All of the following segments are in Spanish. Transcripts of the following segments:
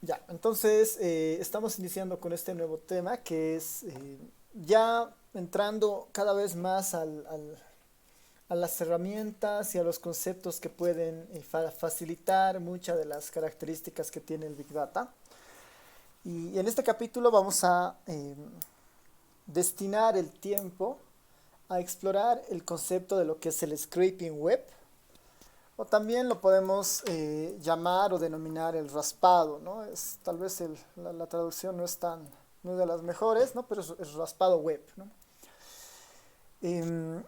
Ya, entonces estamos iniciando con este nuevo tema que es ya entrando cada vez más a las herramientas y a los conceptos que pueden facilitar muchas de las características que tiene el Big Data. Y en este capítulo vamos a destinar el tiempo a explorar el concepto de lo que es el scraping web, o también lo podemos llamar o denominar el raspado, ¿no? Tal vez la traducción no es de las mejores, ¿no? Pero es raspado web, ¿no? Em,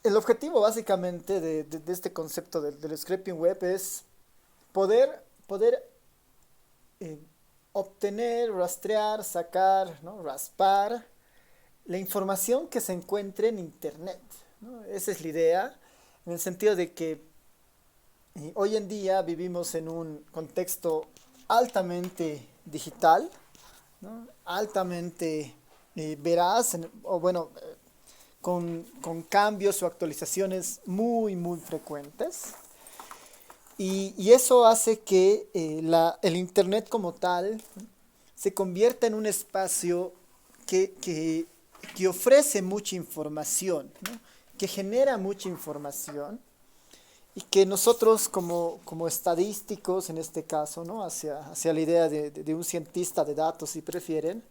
el objetivo básicamente de este concepto del scraping web es poder eh, obtener, rastrear, sacar, ¿no? Raspar la información que se encuentre en Internet, ¿no? Esa es la idea, en el sentido de que hoy en día vivimos en un contexto altamente digital, ¿no? Altamente veraz, o bueno, con cambios o actualizaciones muy frecuentes. Y eso hace que el Internet como tal se convierta en un espacio que ofrece mucha información, ¿no? Que genera mucha información y que nosotros como estadísticos, en este caso, ¿no? Hacia la idea de un cientista de datos, si prefieren,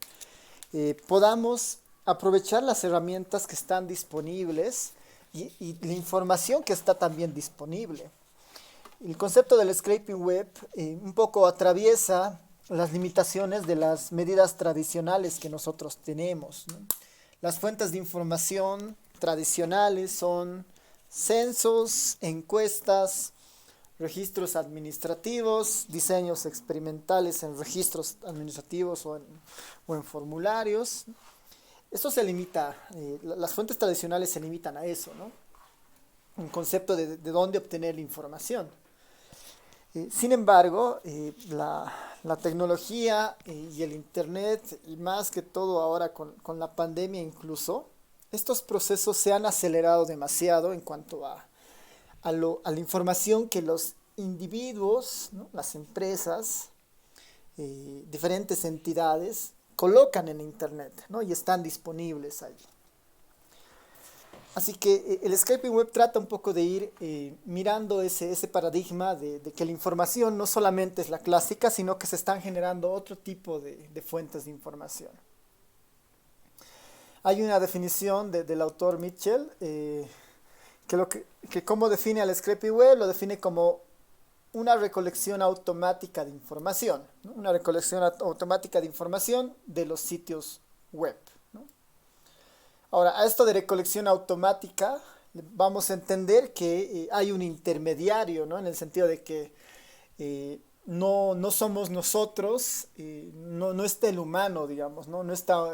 podamos aprovechar las herramientas que están disponibles y la información que está también disponible. El concepto del scraping web un poco atraviesa las limitaciones de las medidas tradicionales que nosotros tenemos, ¿no? Las fuentes de información tradicionales son censos, encuestas, registros administrativos, diseños experimentales en registros administrativos o en formularios. Esto se limita, las fuentes tradicionales se limitan a eso, ¿no? Un concepto de dónde obtener la información. Sin embargo, la tecnología y el Internet, y más que todo ahora con la pandemia incluso, estos procesos se han acelerado demasiado en cuanto a la información que los individuos, ¿no? Las empresas, diferentes entidades colocan en Internet, ¿no? Y están disponibles ahí. Así que el scraping web trata un poco de ir mirando ese paradigma de que la información no solamente es la clásica, sino que se están generando otro tipo de fuentes de información. Hay una definición del autor Mitchell que cómo define al scraping web, lo define como una recolección automática de información, ¿no? Una recolección automática de información de los sitios web, ¿no? Ahora, a esto de recolección automática, vamos a entender que hay un intermediario, ¿no? En el sentido de que no somos nosotros, no está el humano, digamos, ¿no? No está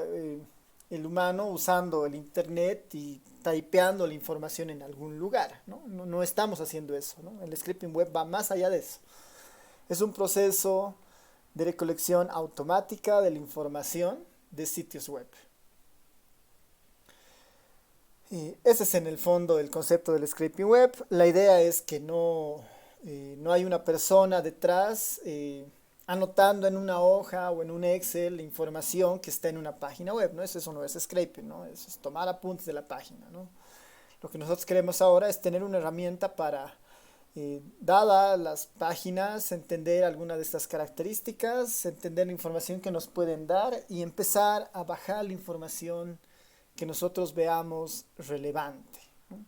el humano usando el Internet y typeando la información en algún lugar, ¿no? No estamos haciendo eso, ¿no? El scripting web va más allá de eso. Es un proceso de recolección automática de la información de sitios web. Ese es en el fondo el concepto del scraping web. La idea es que no hay una persona detrás anotando en una hoja o en un Excel la información que está en una página web, ¿no? Eso no es scraping, ¿no? Eso es tomar apuntes de la página, ¿no? Lo que nosotros queremos ahora es tener una herramienta para, dada las páginas, entender algunas de estas características, entender la información que nos pueden dar y empezar a bajar la información que nosotros veamos relevante, ¿no?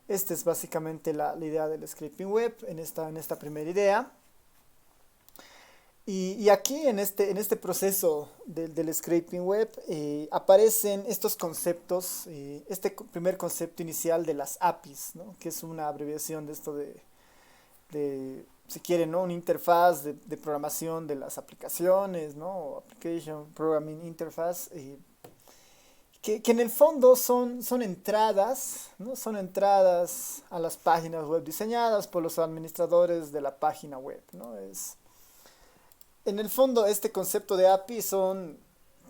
Esta es básicamente la idea del scraping web en esta primera idea. Y aquí en este proceso del scraping web aparecen estos conceptos, primer concepto inicial de las APIs, ¿no? Que es una abreviación de esto si quieren, ¿no? Una interfaz de programación de las aplicaciones, ¿no? Application Programming Interface, que en el fondo son entradas, ¿no? Son entradas a las páginas web diseñadas por los administradores de la página web, ¿no? En el fondo, este concepto de API son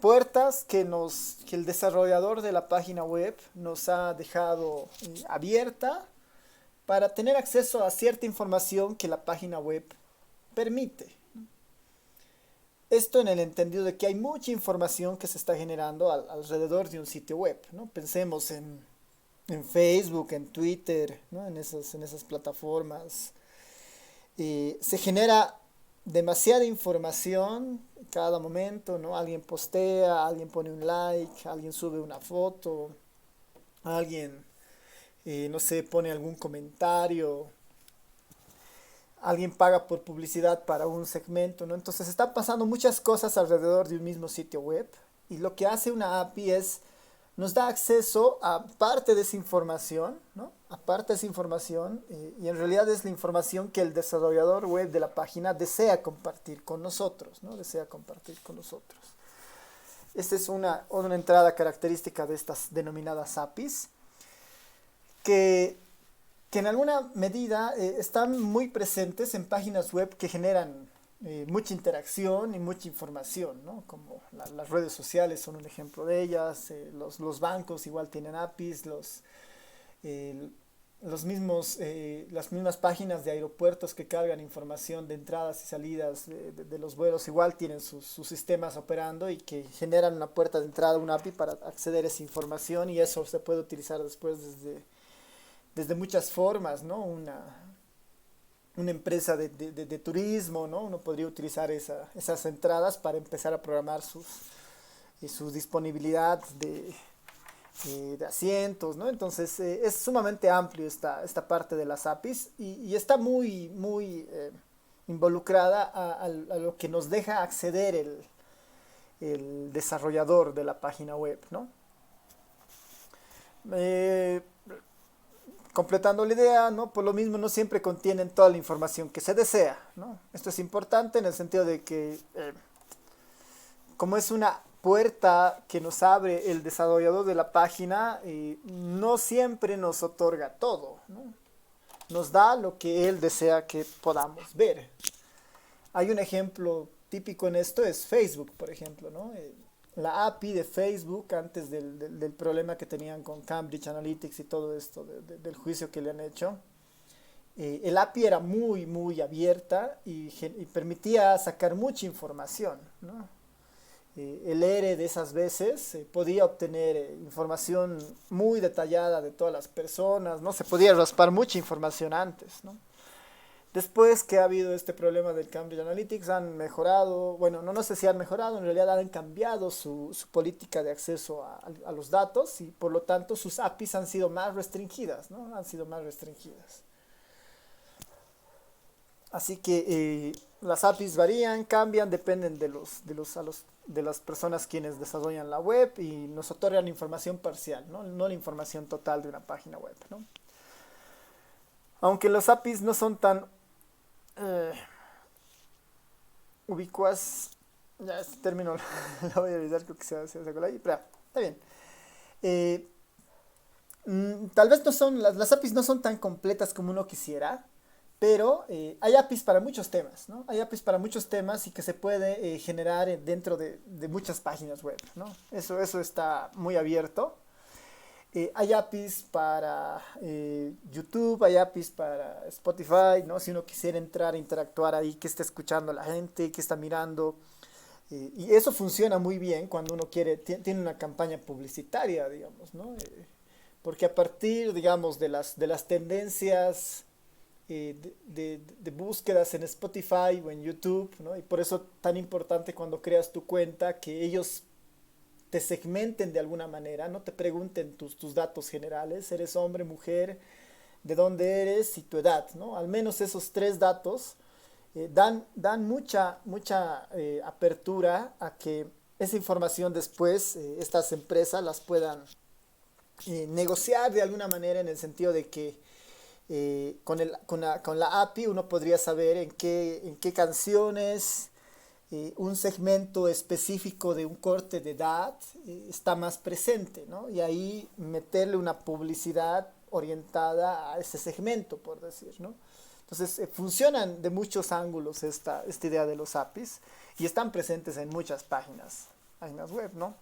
puertas que el desarrollador de la página web nos ha dejado abierta para tener acceso a cierta información que la página web permite. Esto en el entendido de que hay mucha información que se está generando alrededor de un sitio web, ¿no? Pensemos en Facebook, en Twitter, ¿no? En esas plataformas. Se genera demasiada información cada momento, ¿no? Alguien postea, alguien pone un like, alguien sube una foto, alguien, no sé, pone algún comentario, alguien paga por publicidad para un segmento, ¿no? Entonces están pasando muchas cosas alrededor de un mismo sitio web y lo que hace una API es nos da acceso a parte de esa información, ¿no? A parte de esa información y en realidad es la información que el desarrollador web de la página desea compartir con nosotros, ¿no? Desea compartir con nosotros. Esta es una entrada característica de estas denominadas APIs que que en alguna medida están muy presentes en páginas web que generan mucha interacción y mucha información, ¿no? Como las redes sociales son un ejemplo de ellas, los bancos igual tienen APIs, eh, las mismas páginas de aeropuertos que cargan información de entradas y salidas de los vuelos igual tienen sus sistemas operando y que generan una puerta de entrada, un API para acceder a esa información y eso se puede utilizar después desde muchas formas, ¿no? Una empresa de turismo, ¿no? Uno podría utilizar esas entradas para empezar a programar su disponibilidad de asientos, ¿no? Entonces es sumamente amplio esta parte de las APIs y está muy involucrada a lo que nos deja acceder el desarrollador de la página web, ¿no? Eh, Completando la idea, ¿no? Por lo mismo no siempre contienen toda la información que se desea, ¿no? Esto es importante en el sentido de que como es una puerta que nos abre el desarrollador de la página, no siempre nos otorga todo, ¿no? Nos da lo que él desea que podamos ver. Hay un ejemplo típico en esto, es Facebook, por ejemplo, ¿no? La API de Facebook antes del problema que tenían con Cambridge Analytics y todo esto, del juicio que le han hecho. El API era muy abierta y permitía sacar mucha información, ¿no? El ERE de esas veces podía obtener información muy detallada de todas las personas, ¿no? Se podía raspar mucha información antes, ¿no? Después que ha habido este problema del Cambridge Analytics, han mejorado, bueno, no sé si han mejorado, en realidad han cambiado su política de acceso a los datos y por lo tanto sus APIs han sido más restringidas, ¿no? Han sido más restringidas. Así que las APIs varían, cambian, dependen de las personas quienes desarrollan la web y nos otorgan información parcial, ¿no? No la información total de una página web, ¿no? Aunque los APIs no son tan eh, ubicuas, ya este término lo voy a olvidar, creo que se sacó ahí, pero está bien. Eh, Tal vez no son, las APIs no son tan completas como uno quisiera, pero hay APIs para muchos temas, ¿no? Hay APIs para muchos temas y que se puede generar dentro de muchas páginas web, ¿no? Eso está muy abierto. Hay APIs para YouTube, hay APIs para Spotify, ¿no? Si uno quisiera entrar a interactuar ahí, que está escuchando la gente, que está mirando. Y eso funciona muy bien cuando uno tiene una campaña publicitaria, digamos, ¿no? Porque a partir, digamos, de las tendencias de búsquedas en Spotify o en YouTube, ¿no? Y por eso tan importante cuando creas tu cuenta que ellos te segmenten de alguna manera, no te pregunten tus datos generales, eres hombre, mujer, de dónde eres y tu edad, ¿no? Al menos esos tres datos dan mucha apertura a que esa información después estas empresas las puedan negociar de alguna manera en el sentido de que con la API uno podría saber en qué canciones un segmento específico de un corte de edad está más presente, ¿no? Y ahí meterle una publicidad orientada a ese segmento, por decir, ¿no? Entonces, funcionan de muchos ángulos esta idea de los APIs y están presentes en muchas páginas web, ¿no?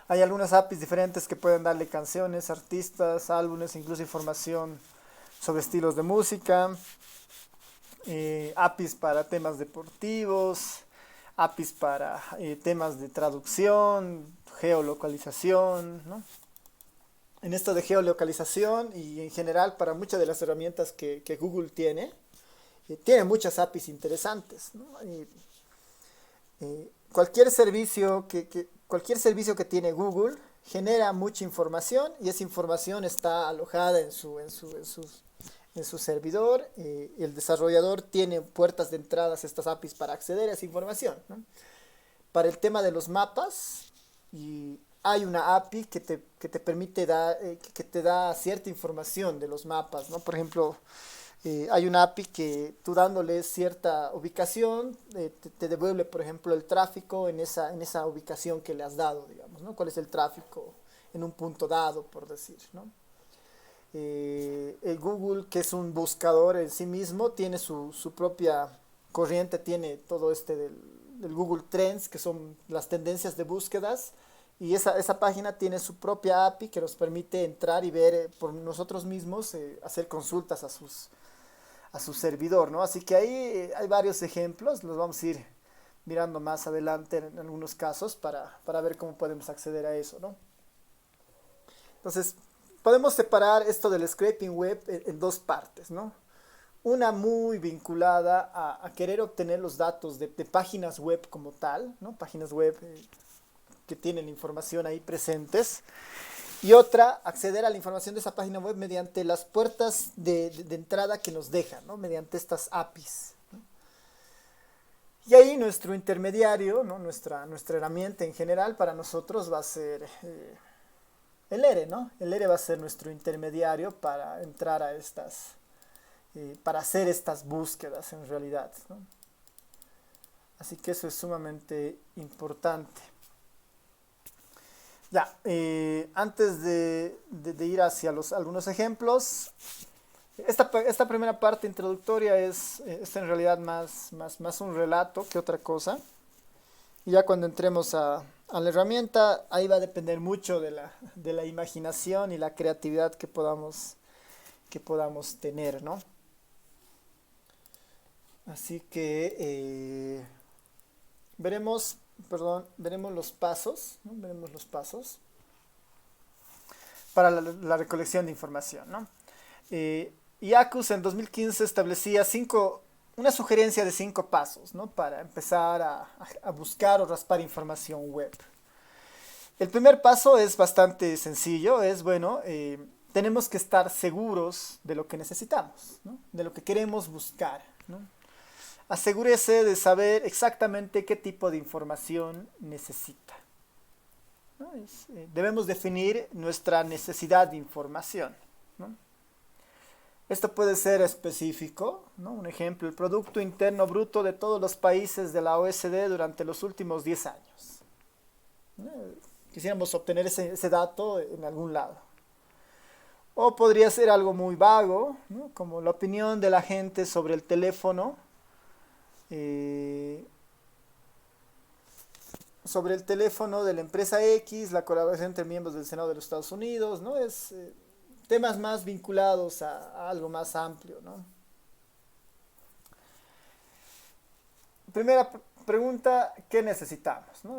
Hay algunas APIs diferentes que pueden darle canciones, artistas, álbumes, incluso información sobre estilos de música. APIs para temas deportivos, APIs para temas de traducción, geolocalización, ¿no? En esto de geolocalización y en general para muchas de las herramientas que Google tiene muchas APIs interesantes, ¿no? Cualquier servicio que tiene Google genera mucha información y esa información está alojada en su servidor. Y el desarrollador tiene puertas de entradas a estas APIs para acceder a esa información, ¿no? Para el tema de los mapas, y hay una API que te permite que te da cierta información de los mapas, ¿no? Por ejemplo, hay una API que tú dándole cierta ubicación te devuelve, por ejemplo, el tráfico en esa ubicación que le has dado, digamos, ¿no? ¿Cuál es el tráfico en un punto dado, por decir, ¿no? El Google, que es un buscador en sí mismo, tiene su propia corriente, tiene todo del Google Trends, que son las tendencias de búsquedas, y esa página tiene su propia API que nos permite entrar y ver por nosotros mismos, hacer consultas a su servidor, ¿no? Así que ahí hay varios ejemplos, los vamos a ir mirando más adelante en algunos casos para ver cómo podemos acceder a eso, ¿no? Entonces, podemos separar esto del scraping web en dos partes, ¿no? Una muy vinculada a querer obtener los datos de páginas web como tal, ¿no? Páginas web que tienen información ahí presentes. Y otra, acceder a la información de esa página web mediante las puertas de entrada que nos dejan, ¿no? Mediante estas APIs, ¿no? Y ahí nuestro intermediario, ¿no? Nuestra herramienta en general para nosotros va a ser el ERE, ¿no? El ERE va a ser nuestro intermediario para entrar para hacer estas búsquedas en realidad, ¿no? Así que eso es sumamente importante. Ya, antes de ir hacia algunos ejemplos, esta primera parte introductoria es en realidad más un relato que otra cosa. Y ya cuando entremos a la herramienta, ahí va a depender mucho de la imaginación y la creatividad que podamos tener, ¿no? Así que veremos los pasos, ¿no? Veremos los pasos para la recolección de información, ¿no? IACUS en 2015 establecía una sugerencia de 5 pasos, ¿no? Para empezar a buscar o raspar información web. El primer paso es bastante sencillo, tenemos que estar seguros de lo que necesitamos, ¿no? De lo que queremos buscar, ¿no? Asegúrese de saber exactamente qué tipo de información necesita, ¿no? Debemos definir nuestra necesidad de información, ¿no? Esto puede ser específico, ¿no? Un ejemplo, el Producto Interno Bruto de todos los países de la OECD durante los últimos 10 años. ¿No? Quisiéramos obtener ese dato en algún lado. O podría ser algo muy vago, ¿no? Como la opinión de la gente sobre el teléfono. Sobre el teléfono de la empresa X, la colaboración entre miembros del Senado de los Estados Unidos, ¿no? Temas más vinculados a algo más amplio, ¿no? Primera pregunta, ¿qué necesitamos? ¿No?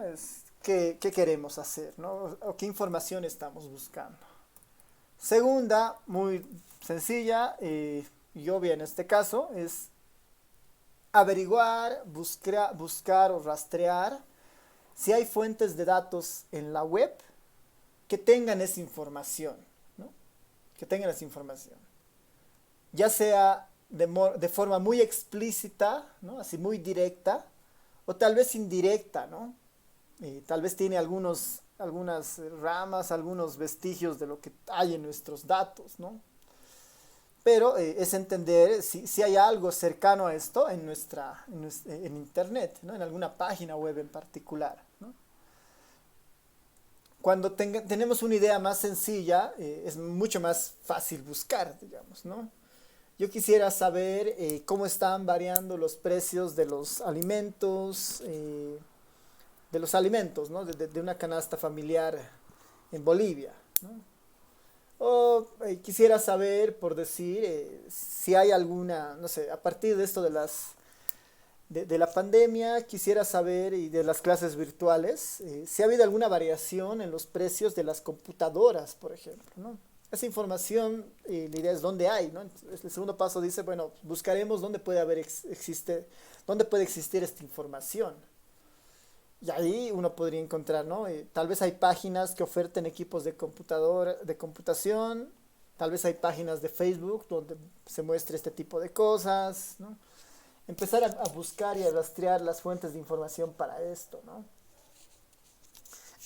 ¿Qué queremos hacer? ¿No? ¿O qué información estamos buscando? Segunda, muy sencilla y obvia en este caso, es averiguar, buscar o rastrear si hay fuentes de datos en la web que tengan esa información, ¿no? Que tengan esa información. Ya sea de forma muy explícita, ¿no? Así muy directa, o tal vez indirecta, ¿no? Tal vez tiene algunas ramas, algunos vestigios de lo que hay en nuestros datos, ¿no? Pero es entender si hay algo cercano a esto en Internet, ¿no? En alguna página web en particular, ¿no? Cuando tenemos una idea más sencilla, es mucho más fácil buscar, digamos, ¿no? Yo quisiera saber cómo están variando los precios ¿no? De una canasta familiar en Bolivia, ¿no? O quisiera saber, por decir, si hay alguna, no sé, a partir de esto de la pandemia, quisiera saber, y de las clases virtuales, si ha habido alguna variación en los precios de las computadoras, por ejemplo, ¿no? Esa información, la idea es dónde hay, ¿no? Entonces, el segundo paso dice, bueno, buscaremos dónde puede haber, dónde puede existir esta información. Y ahí uno podría encontrar, ¿no? Tal vez hay páginas que oferten equipos de computadora, de computación, tal vez hay páginas de Facebook donde se muestre este tipo de cosas, ¿no? Empezar a buscar y a rastrear las fuentes de información para esto, ¿no?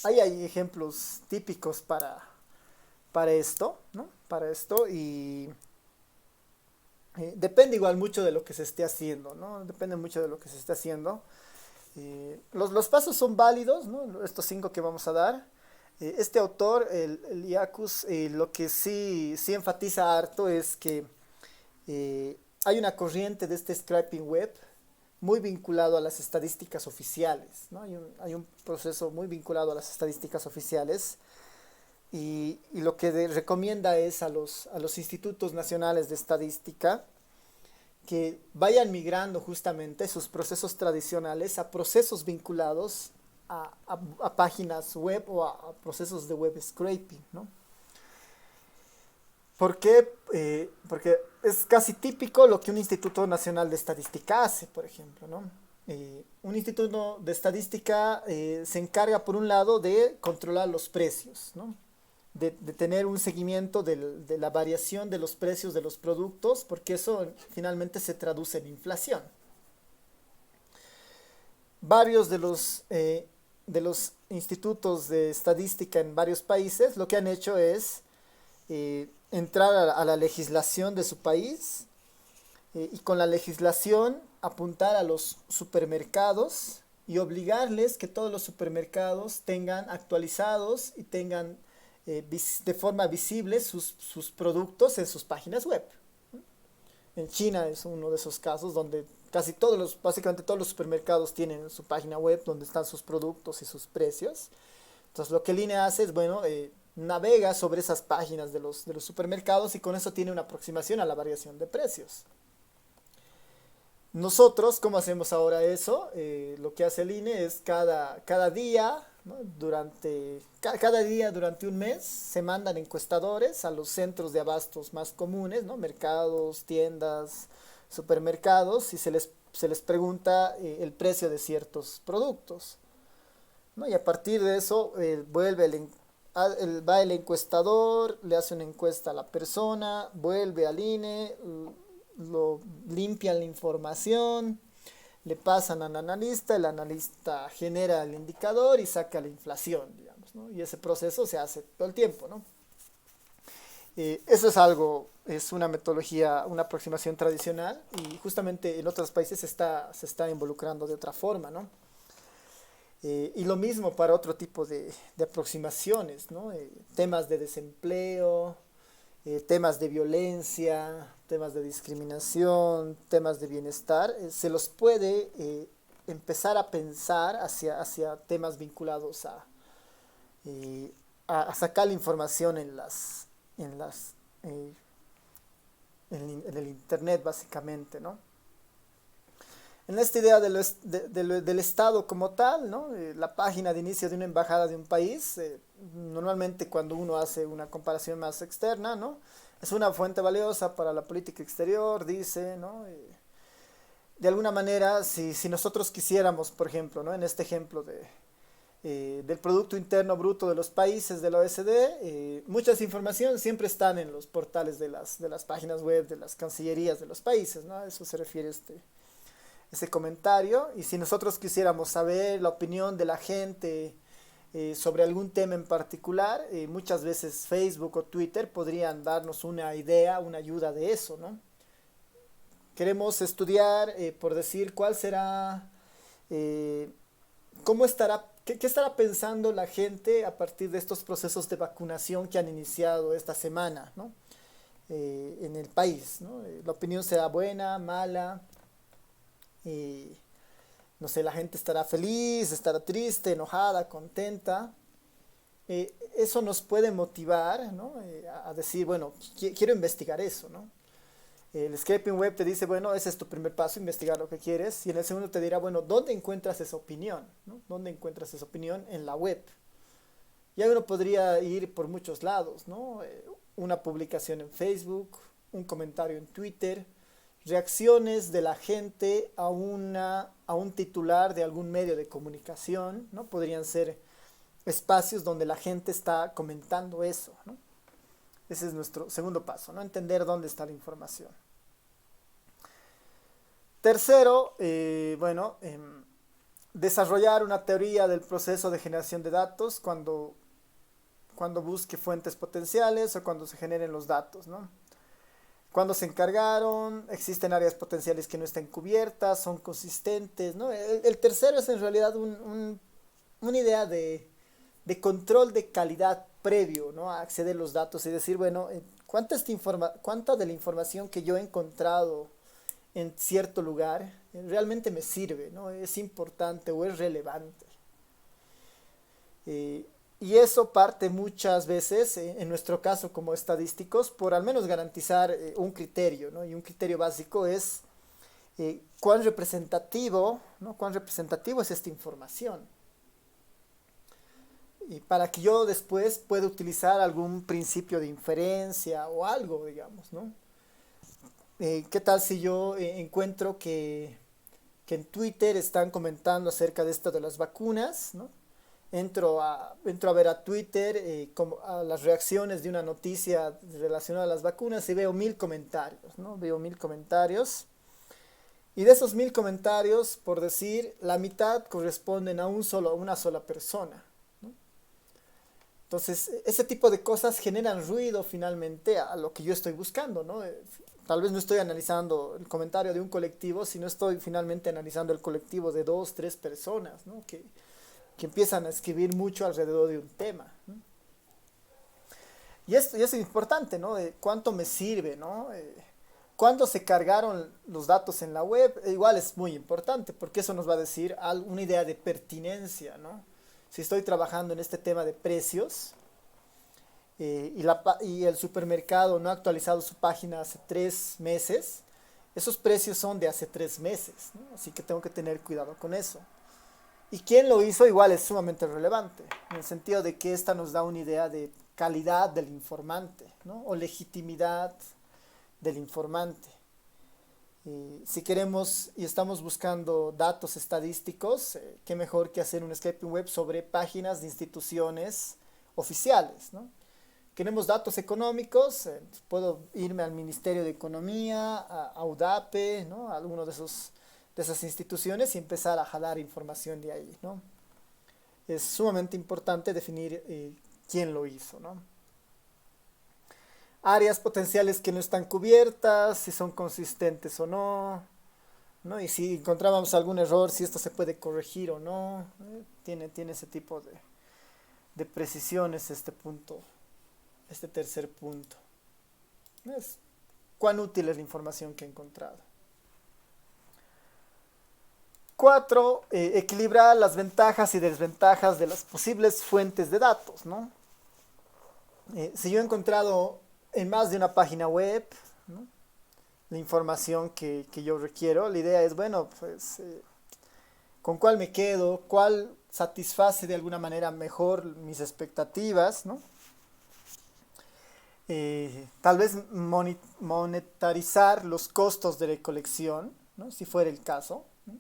Ahí hay ejemplos típicos para esto, ¿no? Para esto y depende igual mucho de lo que se esté haciendo, ¿no? Depende mucho de lo que se esté haciendo. Los pasos son válidos, ¿no? Estos cinco que vamos a dar. Este autor, el Iacus, lo que sí enfatiza harto es que hay una corriente de este scraping web muy vinculado a las estadísticas oficiales, ¿no? Hay un proceso muy vinculado a las estadísticas oficiales y lo que recomienda es a los institutos nacionales de estadística que vayan migrando justamente sus procesos tradicionales a procesos vinculados a páginas web o a procesos de web scraping, ¿no? ¿Por qué? Porque es casi típico lo que un Instituto Nacional de Estadística hace, por ejemplo, ¿no? Un instituto de estadística se encarga, por un lado, de controlar los precios, ¿no? De tener un seguimiento de la variación de los precios de los productos, porque eso finalmente se traduce en inflación. Varios de los institutos de estadística en varios países lo que han hecho es entrar a la legislación de su país y con la legislación apuntar a los supermercados y obligarles que todos los supermercados tengan actualizados y tengan de forma visible sus productos en sus páginas web. En China es uno de esos casos donde básicamente todos los supermercados tienen su página web donde están sus productos y sus precios. Entonces lo que el INE hace es, bueno, navega sobre esas páginas de los supermercados y con eso tiene una aproximación a la variación de precios. Nosotros, ¿cómo hacemos ahora eso? Lo que hace el INE es cada día, ¿no? Cada día durante un mes se mandan encuestadores a los centros de abastos más comunes, ¿no? Mercados, tiendas, supermercados, y se les pregunta el precio de ciertos productos, ¿no? Y a partir de eso va el encuestador, le hace una encuesta a la persona, vuelve al INE, lo limpian la información, le pasan al analista, el analista genera el indicador y saca la inflación, digamos, ¿no? Y ese proceso se hace todo el tiempo, ¿no? Eso es una metodología, una aproximación tradicional y justamente en otros países se está involucrando de otra forma, ¿no? Y lo mismo para otro tipo de aproximaciones, ¿no? Temas de desempleo, temas de violencia, temas de discriminación, temas de bienestar, se los puede empezar a pensar hacia temas vinculados a sacar la información en las, eh, en el internet básicamente, ¿no? En esta idea del Estado como tal, ¿no? La página de inicio de una embajada de un país, normalmente cuando uno hace una comparación más externa, ¿no? Es una fuente valiosa para la política exterior, dice, ¿no? De alguna manera, si nosotros quisiéramos, por ejemplo, ¿no? En este ejemplo del Producto Interno Bruto de los países de la OECD, muchas informaciones siempre están en los portales de las páginas web de las cancillerías de los países, ¿no? A eso se refiere ese comentario. Y si nosotros quisiéramos saber la opinión de la gente sobre algún tema en particular, muchas veces Facebook o Twitter podrían darnos una idea, una ayuda de eso, ¿no? Queremos estudiar, por decir, cuál será, cómo estará, qué estará pensando la gente a partir de estos procesos de vacunación que han iniciado esta semana, ¿no? En el país, ¿no? La opinión será buena, mala, no sé, la gente estará feliz, estará triste, enojada, contenta. Eso nos puede motivar, ¿no? A decir, bueno, quiero investigar eso, ¿no? El scraping web te dice, bueno, ese es tu primer paso, investigar lo que quieres. Y en el segundo te dirá, bueno, ¿dónde encuentras esa opinión? ¿No? ¿Dónde encuentras esa opinión? En la web. Ya uno podría ir por muchos lados, ¿no? Una publicación en Facebook, un comentario en Twitter, reacciones de la gente a un titular de algún medio de comunicación, ¿no? Podrían ser espacios donde la gente está comentando eso, ¿no? Ese es nuestro segundo paso, ¿no? Entender dónde está la información. Tercero, desarrollar una teoría del proceso de generación de datos cuando busque fuentes potenciales o cuando se generen los datos, ¿no? Cuando se encargaron, existen áreas potenciales que no están cubiertas, son consistentes, ¿no? El tercero es en realidad una idea de control de calidad previo, ¿no? A acceder a los datos y decir, bueno, ¿cuánta de la información que yo he encontrado en cierto lugar realmente me sirve, ¿no? Es importante o es relevante. Eh, y eso parte muchas veces, en nuestro caso como estadísticos, por al menos garantizar un criterio, ¿no? Y un criterio básico es cuán representativo, ¿no? Cuán representativo es esta información. Y para que yo después pueda utilizar algún principio de inferencia o algo, digamos, ¿no? ¿Qué tal si yo encuentro que en Twitter están comentando acerca de esto de las vacunas, ¿no? Entro a ver a Twitter a las reacciones de una noticia relacionada a las vacunas y veo 1000 comentarios, ¿no? Veo 1000 comentarios. Y de esos 1000 comentarios, por decir, la mitad corresponden a una sola persona, ¿no? Entonces, ese tipo de cosas generan ruido finalmente a lo que yo estoy buscando, ¿no? Tal vez no estoy analizando el comentario de un colectivo, sino estoy finalmente analizando el colectivo de 2, 3 personas, ¿no? Que empiezan a escribir mucho alrededor de un tema, ¿no? Y esto es importante, ¿no? ¿Cuánto me sirve, ¿no? ¿Cuándo se cargaron los datos en la web? Igual es muy importante, porque eso nos va a decir una idea de pertinencia, ¿no? Si estoy trabajando en este tema de precios y el supermercado no ha actualizado su página hace 3 meses, esos precios son de hace 3 meses, ¿no? Así que tengo que tener cuidado con eso. Y quién lo hizo igual es sumamente relevante, en el sentido de que esta nos da una idea de calidad del informante, ¿no? O legitimidad del informante. Si queremos y estamos buscando datos estadísticos, qué mejor que hacer un scraping web sobre páginas de instituciones oficiales, ¿no? Queremos datos económicos, puedo irme al Ministerio de Economía, a UDAPE, ¿no? A alguno de esas instituciones y empezar a jalar información de ahí, ¿no? Es sumamente importante definir quién lo hizo, ¿no? Áreas potenciales que no están cubiertas, si son consistentes o no, ¿no? Y si encontrábamos algún error, si esto se puede corregir o no, tiene ese tipo de precisiones este punto, este tercer punto. Es cuán útil es la información que he encontrado. 4, equilibrar las ventajas y desventajas de las posibles fuentes de datos, ¿no? Si yo he encontrado en más de una página web, ¿no? La información que yo requiero, la idea es, bueno, pues, ¿con cuál me quedo? ¿Cuál satisface de alguna manera mejor mis expectativas, ¿no? Tal vez monetarizar los costos de recolección, ¿no? Si fuera el caso, ¿no?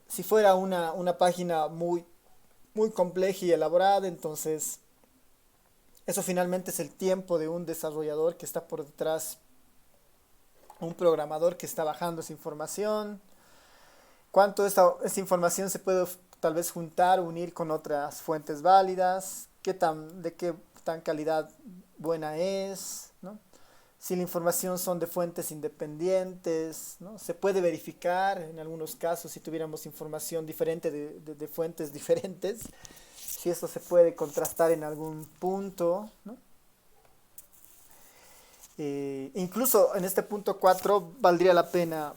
Si fuera una página muy compleja y elaborada, entonces eso finalmente es el tiempo de un desarrollador que está por detrás, un programador que está bajando esa información, cuánto esa información se puede tal vez juntar, unir con otras fuentes válidas, de qué tan calidad buena es, ¿no? Si la información son de fuentes independientes, ¿no? Se puede verificar en algunos casos si tuviéramos información diferente de fuentes diferentes, si eso se puede contrastar en algún punto, ¿no? Incluso en este punto 4 valdría la pena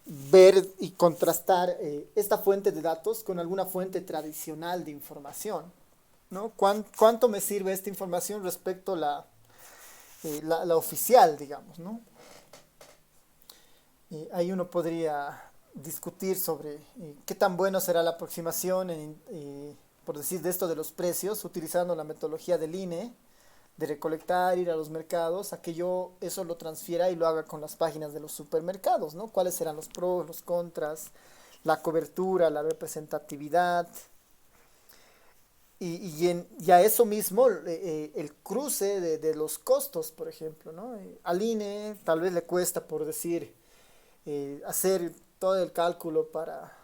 ver y contrastar esta fuente de datos con alguna fuente tradicional de información, ¿no? ¿Cuánto me sirve esta información respecto a la oficial, digamos, ¿no? ahí uno podría discutir sobre qué tan bueno será la aproximación, por decir, de esto de los precios, utilizando la metodología del INE, de recolectar, ir a los mercados, a que yo eso lo transfiera y lo haga con las páginas de los supermercados, ¿no? ¿Cuáles serán los pros, los contras, la cobertura, la representatividad? Y a eso mismo, el cruce de los costos, por ejemplo, ¿no? Al INE tal vez le cuesta, por decir, hacer todo el cálculo para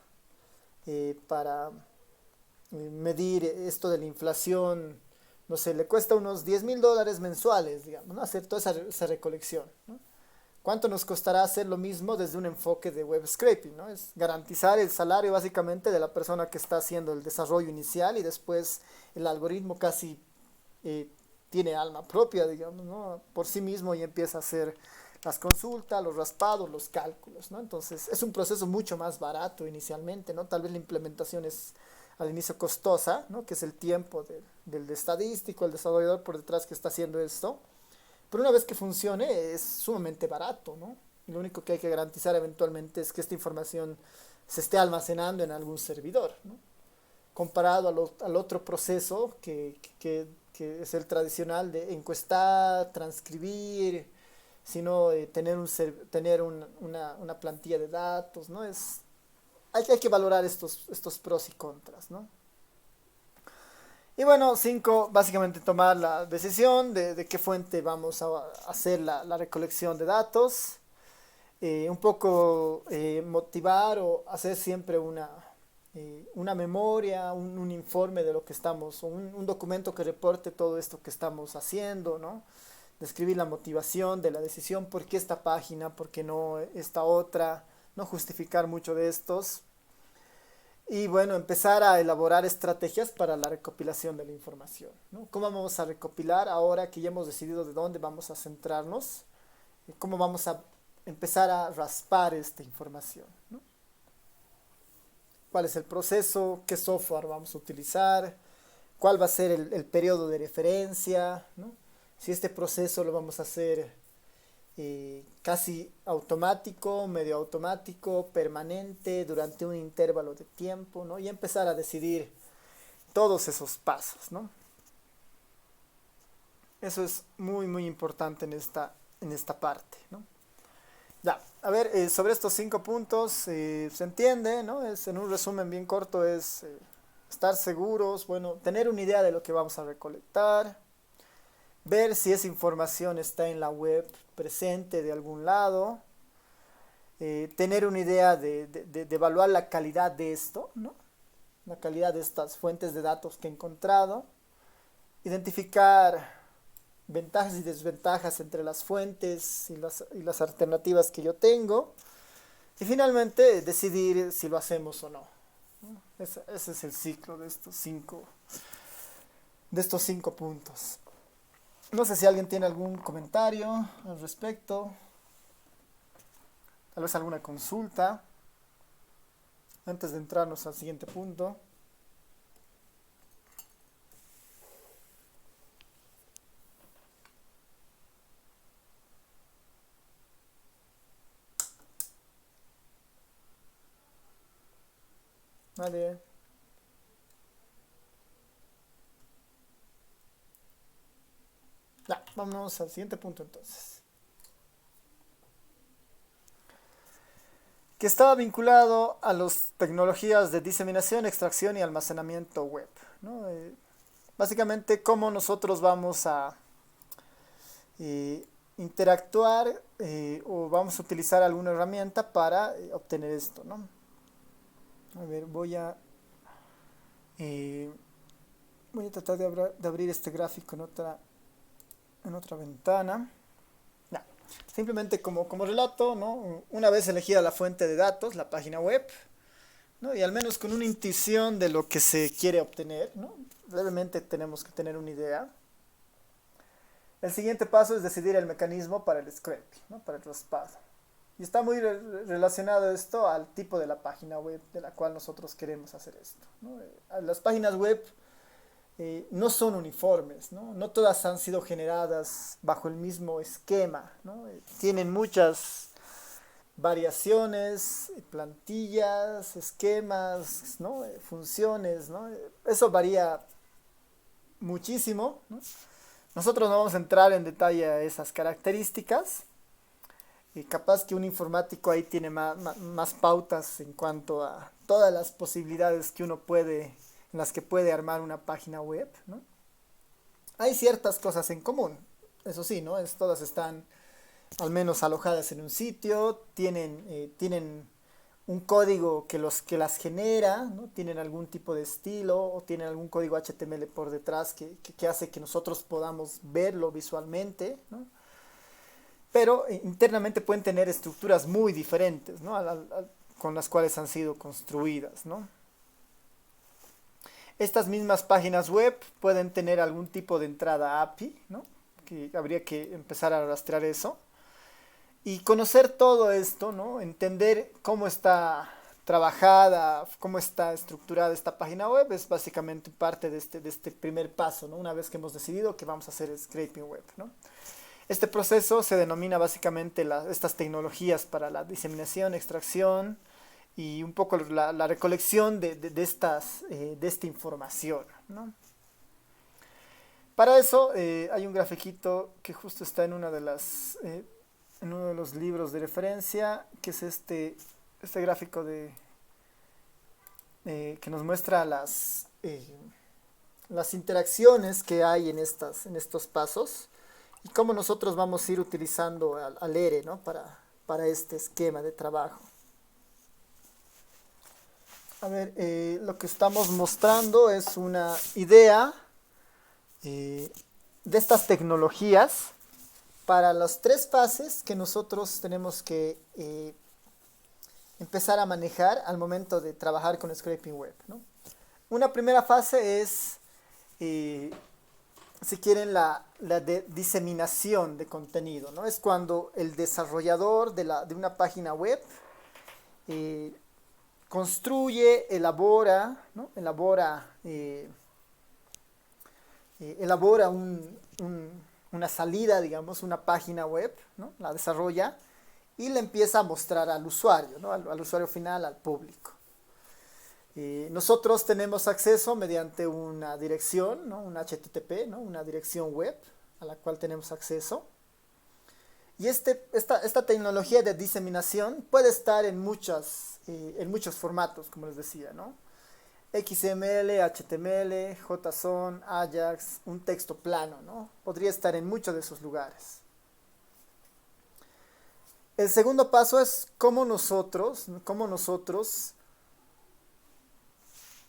medir esto de la inflación, no sé, le cuesta unos $10.000 mensuales, digamos, ¿no? Hacer toda esa recolección, ¿no? ¿Cuánto nos costará hacer lo mismo desde un enfoque de web scraping, ¿no? Es garantizar el salario básicamente de la persona que está haciendo el desarrollo inicial y después el algoritmo casi eh, tiene alma propia, digamos, ¿no? Por sí mismo y empieza a hacer las consultas, los raspados, los cálculos, ¿no? Entonces es un proceso mucho más barato inicialmente, ¿no? Tal vez la implementación es al inicio costosa, ¿no? Que es el tiempo del estadístico, el desarrollador por detrás que está haciendo esto, pero una vez que funcione es sumamente barato, ¿no? Y lo único que hay que garantizar eventualmente es que esta información se esté almacenando en algún servidor, ¿no? Comparado al otro proceso que es el tradicional de encuestar, transcribir, sino tener, una plantilla de datos, ¿no? Hay que valorar estos pros y contras, ¿no? Y bueno, 5, básicamente tomar la decisión de qué fuente vamos a hacer la recolección de datos. Un poco motivar o hacer siempre una memoria, un informe de lo que estamos, o un documento que reporte todo esto que estamos haciendo, ¿no? Describir la motivación de la decisión, por qué esta página, por qué no esta otra, no justificar mucho de estos. Y bueno, empezar a elaborar estrategias para la recopilación de la información, ¿no? ¿Cómo vamos a recopilar ahora que ya hemos decidido de dónde vamos a centrarnos? ¿Cómo vamos a empezar a raspar esta información, ¿no? ¿Cuál es el proceso? ¿Qué software vamos a utilizar? ¿Cuál va a ser el periodo de referencia, ¿no? Si este proceso lo vamos a hacer casi automático, medio automático, permanente, durante un intervalo de tiempo, ¿no? Y empezar a decidir todos esos pasos, ¿no? Eso es muy, muy importante en esta parte, ¿no? Ya, a ver, sobre estos 5 puntos, se entiende, ¿no? En un resumen bien corto es estar seguros, bueno, tener una idea de lo que vamos a recolectar, ver si esa información está en la web presente de algún lado, tener una idea de evaluar la calidad de esto, ¿no? La calidad de estas fuentes de datos que he encontrado, identificar ventajas y desventajas entre las fuentes y las alternativas que yo tengo, y finalmente decidir si lo hacemos o no, ¿no? Ese es el ciclo de estos cinco puntos. No sé si alguien tiene algún comentario al respecto, tal vez alguna consulta, antes de entrarnos al siguiente punto. Nadie. Ya, vámonos al siguiente punto entonces. Que estaba vinculado a las tecnologías de diseminación, extracción y almacenamiento web, ¿no? Básicamente, cómo nosotros vamos a interactuar o vamos a utilizar alguna herramienta para obtener esto, ¿no? A ver, eh, voy a tratar de abrir este gráfico en otra ventana. Ya. Simplemente como relato, ¿no? Una vez elegida la fuente de datos, la página web, ¿no? Y al menos con una intuición de lo que se quiere obtener, ¿no? Brevemente tenemos que tener una idea. El siguiente paso es decidir el mecanismo para el scraping, ¿no? Para el raspado. Y está muy relacionado esto al tipo de la página web de la cual nosotros queremos hacer esto, ¿no? Las páginas web no son uniformes, ¿no? No todas han sido generadas bajo el mismo esquema, ¿no? Tienen variaciones, plantillas, esquemas, ¿no? Funciones, ¿no? Eso varía muchísimo, ¿no? Nosotros no vamos a entrar en detalle a esas características. Y capaz que un informático ahí tiene más pautas en cuanto a todas las posibilidades que uno puede, en las que puede armar una página web, ¿no? Hay ciertas cosas en común, eso sí, ¿no? Todas están al menos alojadas en un sitio, tienen un código que las genera, ¿no? Tienen algún tipo de estilo o tienen algún código HTML por detrás que hace que nosotros podamos verlo visualmente, ¿no? Pero internamente pueden tener estructuras muy diferentes, ¿no? Con las cuales han sido construidas, ¿no? Estas mismas páginas web pueden tener algún tipo de entrada API, ¿no? Que habría que empezar a rastrear eso. Y conocer todo esto, ¿no? Entender cómo está trabajada, cómo está estructurada esta página web, es básicamente parte de este primer paso, ¿no? Una vez que hemos decidido que vamos a hacer scraping web, ¿no? Este proceso se denomina básicamente estas tecnologías para la diseminación, extracción y un poco la recolección de esta información, ¿no? Para eso hay un grafiquito que justo está en en uno de los libros de referencia, que es este gráfico que nos muestra las interacciones que hay en estos pasos y cómo nosotros vamos a ir utilizando al ERE, ¿no? Para este esquema de trabajo. A ver, lo que estamos mostrando es una idea de estas tecnologías para las tres fases que nosotros tenemos que empezar a manejar al momento de trabajar con Scraping Web, ¿no? Una primera fase es, si quieren, la de diseminación de contenido, ¿no? Es cuando el desarrollador de una página web construye, elabora, ¿no? Elabora una salida, digamos, una página web, ¿no? La desarrolla y le empieza a mostrar al usuario, ¿no? Al usuario final, al público. Nosotros tenemos acceso mediante una dirección, ¿no? Un HTTP, ¿no? Una dirección web a la cual tenemos acceso. Y esta tecnología de diseminación puede estar en muchos formatos, como les decía, ¿no? XML, HTML, JSON, Ajax, un texto plano, ¿no? Podría estar en muchos de esos lugares. El segundo paso es cómo nosotros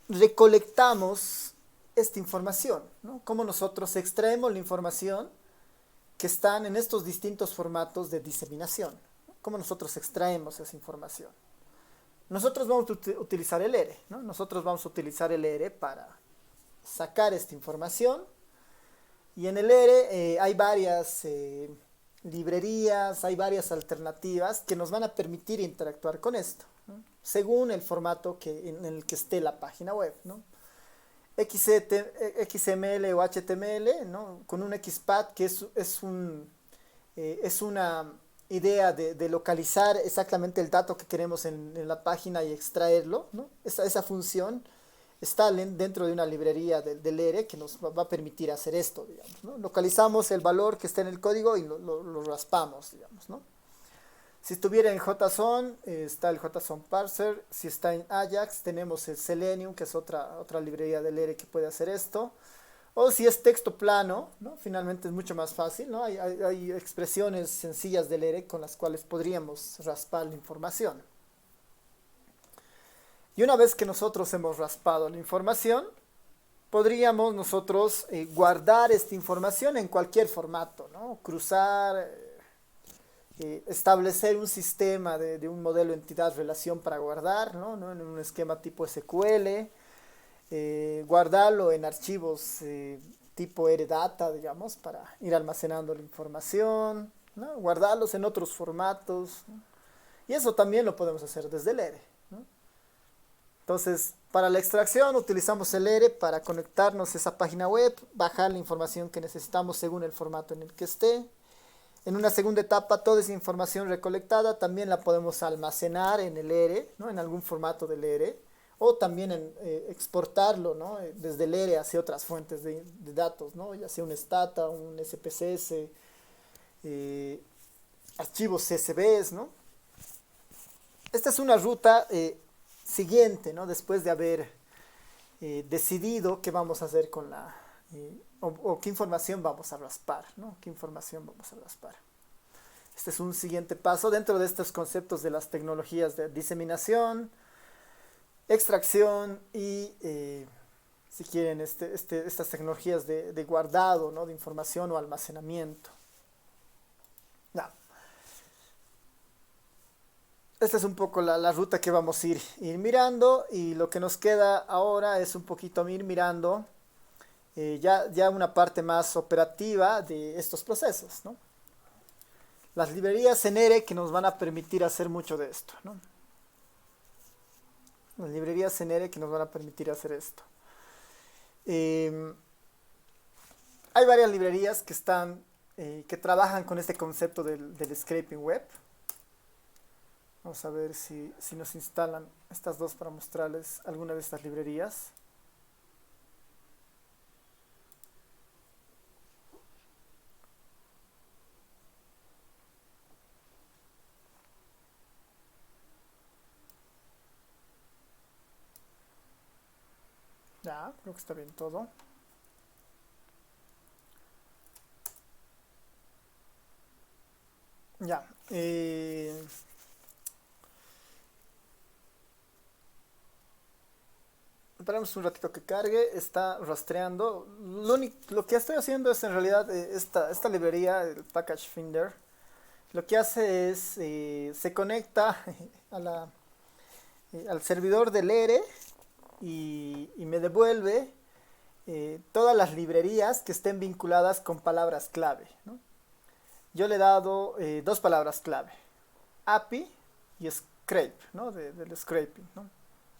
recolectamos esta información, ¿no? Cómo nosotros extraemos la información que están en estos distintos formatos de diseminación, ¿no? Cómo nosotros extraemos esa información. Nosotros vamos a utilizar el ERE, ¿no? Nosotros vamos a utilizar el ERE para sacar esta información. Y en el ERE hay varias librerías, hay varias alternativas que nos van a permitir interactuar con esto, ¿no? Según el formato en el que esté la página web, ¿no? XML o HTML, ¿no? Con un XPath, que es una idea de localizar exactamente el dato que queremos en la página y extraerlo, ¿no? Esa función está dentro de una librería del ERE que nos va a permitir hacer esto, digamos, ¿no? Localizamos el valor que está en el código y lo raspamos, digamos, ¿no? Si estuviera en JSON, está el JSON Parser. Si está en Ajax, tenemos el Selenium, que es otra librería del ERE que puede hacer esto. O si es texto plano, ¿no? Finalmente es mucho más fácil, ¿no? Hay expresiones sencillas del ERE con las cuales podríamos raspar la información. Y una vez que nosotros hemos raspado la información, podríamos nosotros guardar esta información en cualquier formato, ¿no? Cruzar, establecer un sistema de un modelo entidad-relación para guardar, ¿no? En un esquema tipo SQL, guardarlo en archivos tipo RData, digamos, para ir almacenando la información, ¿no? Guardarlos en otros formatos, ¿no? Y eso también lo podemos hacer desde el ERE, ¿no? Entonces, para la extracción utilizamos el ERE para conectarnos a esa página web, bajar la información que necesitamos según el formato en el que esté. En una segunda etapa, toda esa información recolectada también la podemos almacenar en el ERE, ¿no? En algún formato del ERE, o también exportarlo, ¿no? Desde el ERE hacia otras fuentes de datos, ¿no? Ya sea un Stata, un SPSS, eh, archivos CSVs, ¿no? Esta es una ruta siguiente, ¿no? Después de haber decidido qué vamos a hacer con o qué información vamos a raspar, ¿no? ¿Qué información vamos a raspar? Este es un siguiente paso dentro de estos conceptos de las tecnologías de diseminación, extracción y, si quieren, estas tecnologías de guardado, ¿no? De información o almacenamiento. No. Esta es un poco la ruta que vamos a ir mirando, y lo que nos queda ahora es un poquito ir mirando ya una parte más operativa de estos procesos, ¿no? Las librerías en ERE que nos van a permitir hacer mucho de esto, ¿no? Las librerías en ERE que nos van a permitir hacer esto. Hay varias librerías que trabajan con este concepto del scraping web. Vamos a ver si nos instalan estas dos para mostrarles alguna de estas librerías. Ya, creo que está bien todo. Ya. Esperamos un ratito que cargue. Está rastreando. Lo que estoy haciendo es en realidad esta librería, el Package Finder. Lo que hace es se conecta al servidor del ERE y me devuelve todas las librerías que estén vinculadas con palabras clave, ¿no? Yo le he dado dos palabras clave: API y scrape, ¿no? Del scraping, ¿no?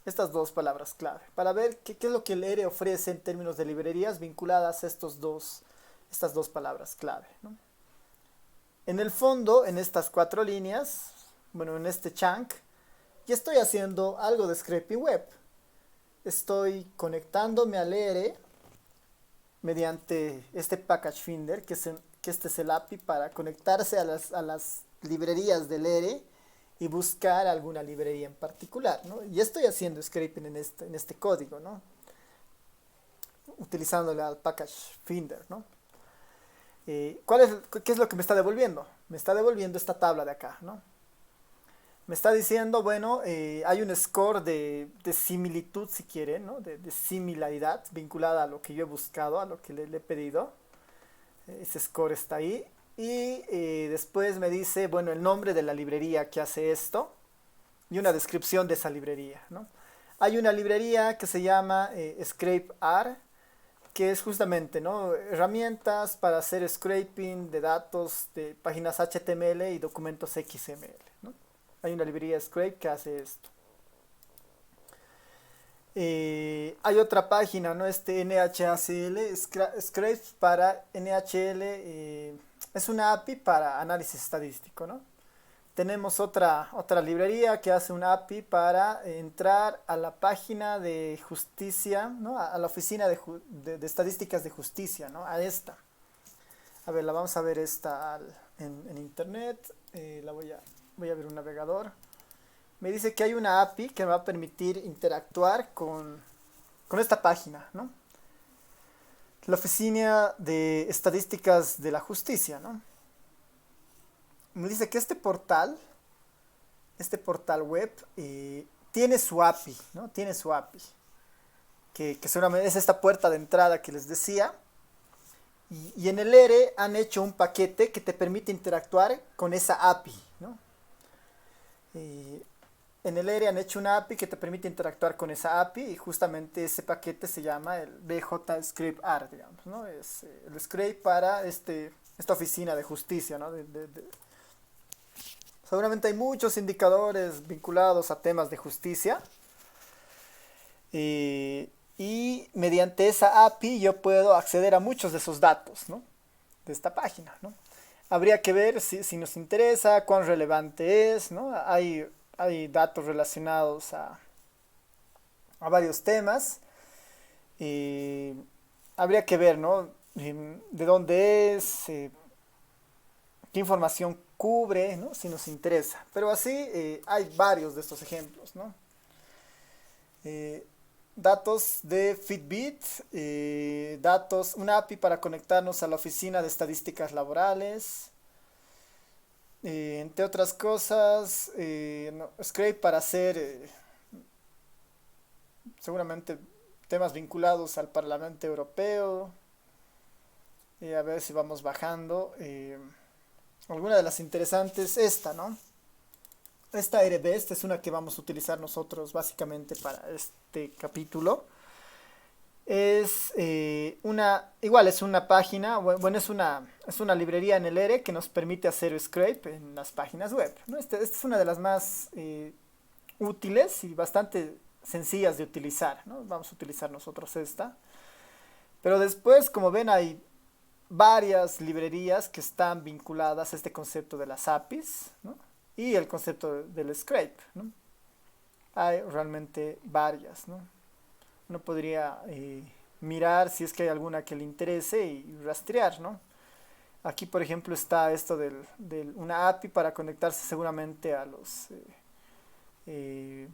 Estas dos palabras clave, para ver qué es lo que el ERE ofrece en términos de librerías vinculadas a estas dos palabras clave, ¿no? En el fondo, en estas 4 líneas, bueno, en este chunk, ya estoy haciendo algo de scraping web. Estoy conectándome al ERE mediante este Package Finder, que este es el API para conectarse a las librerías del ERE y buscar alguna librería en particular, ¿no? Y estoy haciendo scraping en este código, ¿no? Utilizándole al Package Finder, ¿no? ¿Qué es lo que me está devolviendo? Me está devolviendo esta tabla de acá, ¿no? Me está diciendo, bueno, hay un score de similitud, si quieren, ¿no? De similaridad vinculada a lo que yo he buscado, a lo que le he pedido. Ese score está ahí. Y después me dice, bueno, el nombre de la librería que hace esto y una descripción de esa librería, ¿no? Hay una librería que se llama ScrapeR, que es justamente, ¿no? Herramientas para hacer scraping de datos de páginas HTML y documentos XML, ¿no? Hay una librería Scrape que hace esto. Hay otra página, ¿no? NHACL, Scrape para NHL, es una API para análisis estadístico, ¿no? Tenemos otra librería que hace una API para entrar a la página de justicia, ¿no? A la oficina de estadísticas de justicia, ¿no? A esta. A ver, la vamos a ver en internet. Voy a ver un navegador. Me dice que hay una API que me va a permitir interactuar con esta página, ¿no? La oficina de estadísticas de la justicia, ¿no? Me dice que este portal web tiene su API, ¿no? Tiene su API, que seguramente es esta puerta de entrada que les decía. Y en el ERE han hecho un paquete que te permite interactuar con esa API, ¿no? En el ERE han hecho una API que te permite interactuar con esa API, y justamente ese paquete se llama el BJ-ScrapeR, digamos, ¿no? Es el scrape para esta oficina de justicia, ¿no? Seguramente hay muchos indicadores vinculados a temas de justicia. Y mediante esa API yo puedo acceder a muchos de esos datos, ¿no? De esta página, ¿no? Habría que ver si nos interesa, cuán relevante es, ¿no? Hay datos relacionados a varios temas y habría que ver, ¿no? De dónde es, qué información cubre, ¿no? Si nos interesa. Pero así hay varios de estos ejemplos, ¿no? Eh, datos de Fitbit, datos, una API para conectarnos a la oficina de estadísticas laborales, entre otras cosas, no, Scrape para hacer seguramente temas vinculados al Parlamento Europeo, a ver si vamos bajando. Alguna de las interesantes, esta, ¿no? Esta RBest es una que vamos a utilizar nosotros básicamente para este capítulo. Es igual es una página, bueno, es una librería en el ERE que nos permite hacer scrape en las páginas web, ¿no? Esta es una de las más útiles y bastante sencillas de utilizar, ¿no? Vamos a utilizar nosotros esta. Pero después, como ven, hay varias librerías que están vinculadas a este concepto de las APIs, ¿no? Y el concepto del scrape, ¿no? Hay realmente varias, ¿no? Uno podría mirar si es que hay alguna que le interese y rastrear, ¿no? Aquí, por ejemplo, está esto una API para conectarse seguramente eh,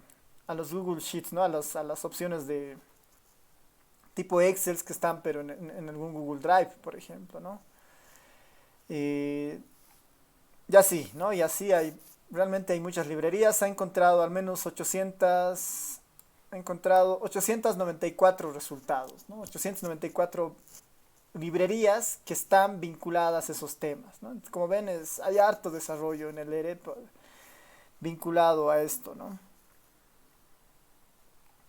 a los Google Sheets, ¿no? A las opciones de tipo Excel que están, pero en algún Google Drive, por ejemplo, ¿no? Eh, y así, ¿no? Y así realmente hay muchas librerías. Ha encontrado al menos 800, ha encontrado 894 resultados, ¿no? 894 librerías que están vinculadas a esos temas, ¿no? Como ven, hay harto desarrollo en el ERE vinculado a esto, ¿no?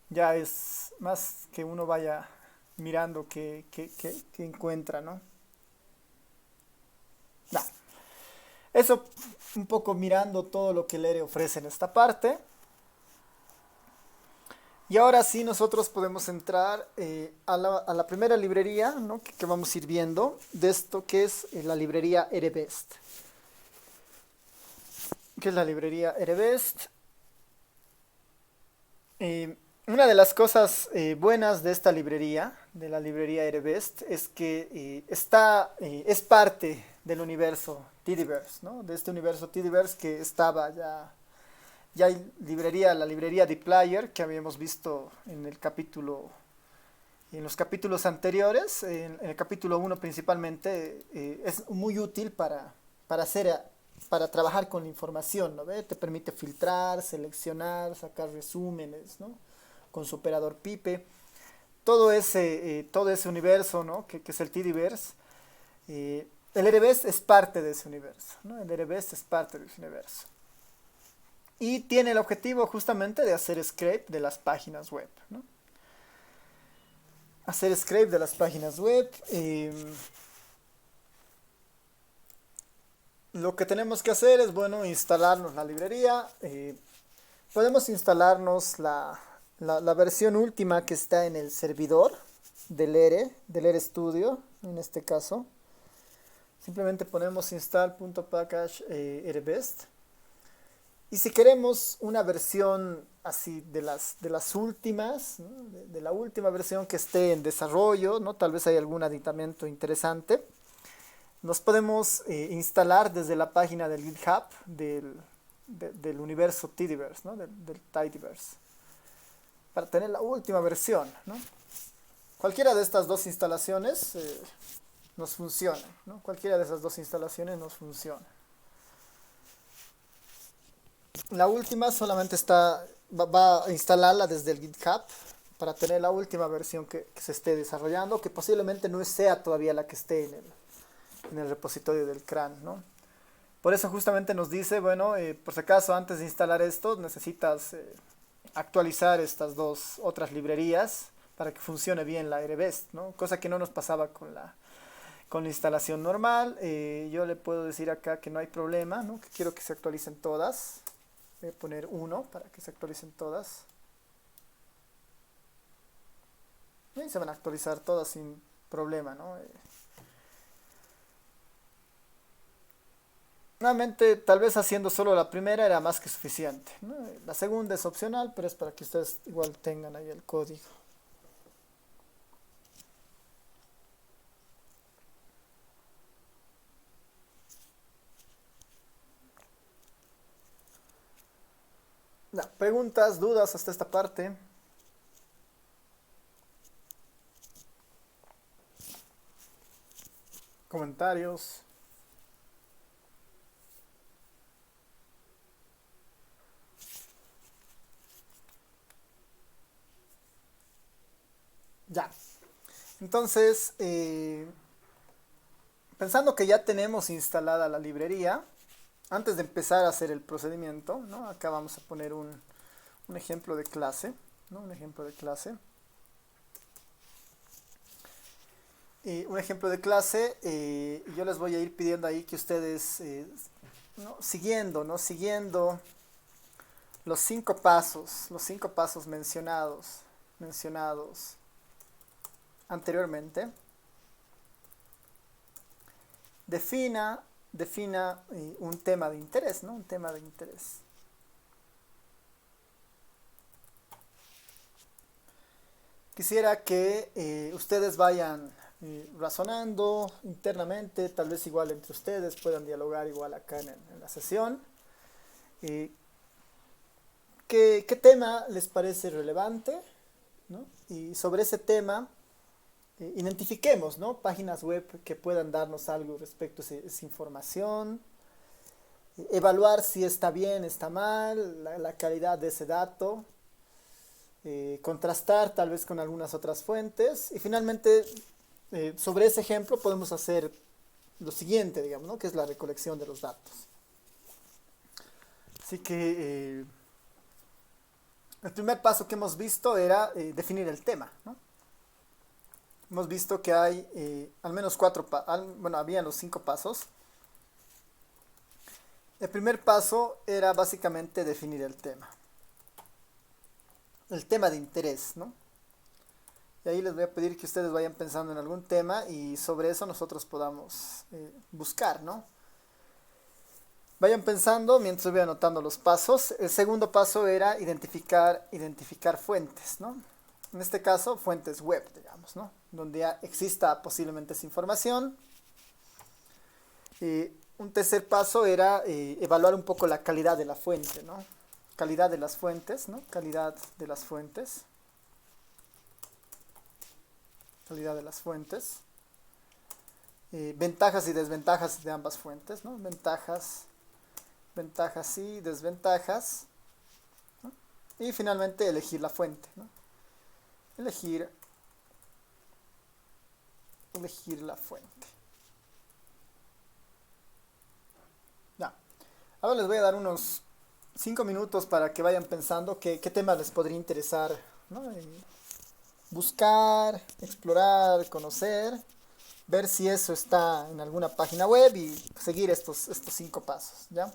Ya es más que uno vaya mirando qué encuentra, ¿no? Nah, eso un poco mirando todo lo que el ERE ofrece en esta parte. Y ahora sí nosotros podemos entrar a la primera librería, ¿no? Que vamos a ir viendo de esto que es la librería EREBEST. ¿Qué es la librería EREBEST? Una de las cosas buenas de esta librería, de la librería EREBEST, es que es parte del universo Tidyverse, ¿no? De este universo Tidyverse que estaba ya hay la librería dplyr que habíamos visto en los capítulos anteriores, en el capítulo 1 principalmente, es muy útil para hacer, para trabajar con la información, ¿no ve? Te permite filtrar, seleccionar, sacar resúmenes, ¿no? Con su operador pipe. Todo ese universo, ¿no? Que es el Tidyverse. El EREBEST es parte de ese universo, ¿no? El EREBEST es parte de ese universo. Y tiene el objetivo justamente de hacer scrape de las páginas web, ¿no? Hacer scrape de las páginas web. Lo que tenemos que hacer es, bueno, instalarnos la librería. Podemos instalarnos la versión última que está en el servidor del ERE Studio, en este caso. Simplemente ponemos install.package erebest. Y si queremos una versión así de las últimas, ¿no? De la última versión que esté en desarrollo, ¿no? Tal vez hay algún aditamento interesante. Nos podemos instalar desde la página del GitHub del universo Tidyverse, ¿no? Del Tidyverse, para tener la última versión, ¿no? Cualquiera de estas dos instalaciones nos funciona, ¿no? Cualquiera de esas dos instalaciones nos funciona. La última solamente va a instalarla desde el GitHub para tener la última versión que se esté desarrollando, que posiblemente no sea todavía la que esté en el repositorio del CRAN, ¿no? Por eso justamente nos dice, bueno, por si acaso antes de instalar esto necesitas actualizar estas dos otras librerías para que funcione bien la EREBEST, ¿no? Cosa que no nos pasaba con la instalación normal. Yo le puedo decir acá que no hay problema, ¿no? Que quiero que se actualicen todas. Voy a poner 1 para que se actualicen todas. Y se van a actualizar todas sin problema, ¿no? Nuevamente, tal vez haciendo solo la primera era más que suficiente, ¿no? La segunda es opcional, pero es para que ustedes igual tengan ahí el código. Ya, preguntas, dudas hasta esta parte. Comentarios. Ya. Entonces, pensando que ya tenemos instalada la librería, antes de empezar a hacer el procedimiento, ¿no? Acá vamos a poner un ejemplo de clase, ¿no? Un ejemplo de clase. Un ejemplo de clase, yo les voy a ir pidiendo ahí que ustedes, ¿no? Siguiendo, ¿no? Siguiendo los 5 pasos mencionados anteriormente, defina un tema de interés, ¿no? Un tema de interés. Quisiera que ustedes vayan razonando internamente, tal vez igual entre ustedes, puedan dialogar igual acá en la sesión. Eh, ¿qué tema les parece relevante? ¿No? Y sobre ese tema, identifiquemos, ¿no? Páginas web que puedan darnos algo respecto a esa información, evaluar si está bien, está mal, la calidad de ese dato, contrastar tal vez con algunas otras fuentes y finalmente sobre ese ejemplo podemos hacer lo siguiente, digamos, ¿no? Que es la recolección de los datos. Así que el primer paso que hemos visto era definir el tema, ¿no? Hemos visto que hay al menos bueno, habían los 5 pasos. El primer paso era básicamente definir el tema de interés, ¿no? Y ahí les voy a pedir que ustedes vayan pensando en algún tema y sobre eso nosotros podamos buscar, ¿no? Vayan pensando mientras voy anotando los pasos. El segundo paso era identificar fuentes, ¿no? En este caso, fuentes web, digamos, ¿no? Donde ya exista posiblemente esa información. Un tercer paso era evaluar un poco la calidad de la fuente, ¿no? Calidad de las fuentes, ¿no? Calidad de las fuentes. Calidad de las fuentes. Ventajas y desventajas de ambas fuentes, ¿no? Ventajas y desventajas, ¿no? Y finalmente elegir la fuente, ¿no? Elegir la fuente. Ya. Ahora les voy a dar unos 5 minutos para que vayan pensando qué temas les podría interesar, ¿no? Buscar, explorar, conocer, ver si eso está en alguna página web y seguir estos 5 pasos, ¿ya?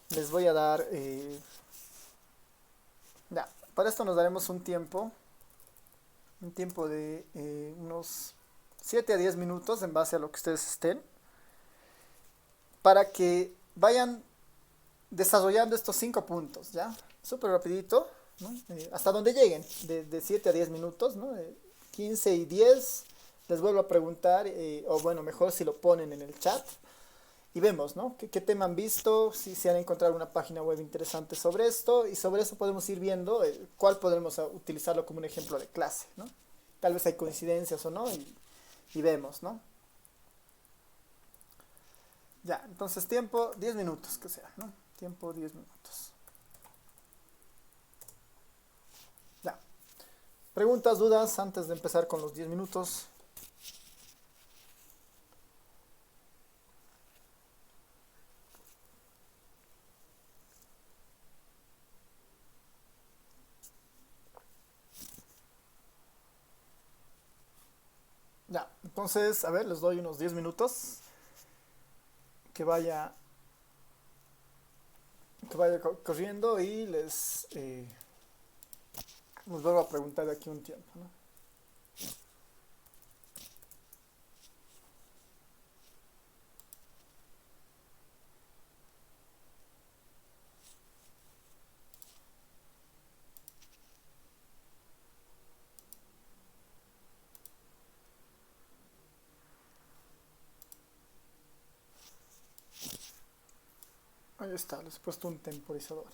Les voy a dar, ya, para esto nos daremos un tiempo de unos 7 a 10 minutos en base a lo que ustedes estén, para que vayan desarrollando estos 5 puntos, ¿ya? Súper rapidito, ¿no? Hasta donde lleguen, de 7 a 10 minutos, ¿no? 15 y 10, les vuelvo a preguntar, o bueno, mejor si lo ponen en el chat, y vemos, ¿no? ¿Qué tema han visto? Si han encontrado una página web interesante sobre esto, y sobre eso podemos ir viendo cuál podremos utilizarlo como un ejemplo de clase, ¿no? Tal vez hay coincidencias o no, y vemos, ¿no? Ya, entonces tiempo 10 minutos, que sea, ¿no? Tiempo 10 minutos. Ya. Preguntas, dudas antes de empezar con los 10 minutos. Ya, entonces, a ver, les doy unos 10 minutos. Que vaya corriendo y les vuelvo a preguntar de aquí un tiempo, ¿no? Ahí está, les he puesto un temporizador.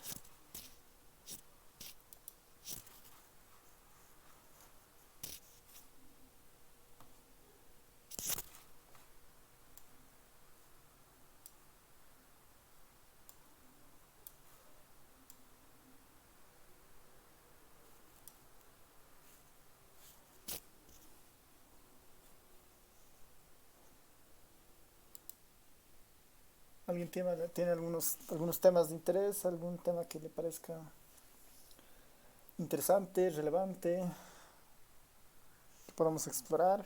¿Alguien tiene algunos temas de interés? ¿Algún tema que le parezca interesante, relevante, que podamos explorar?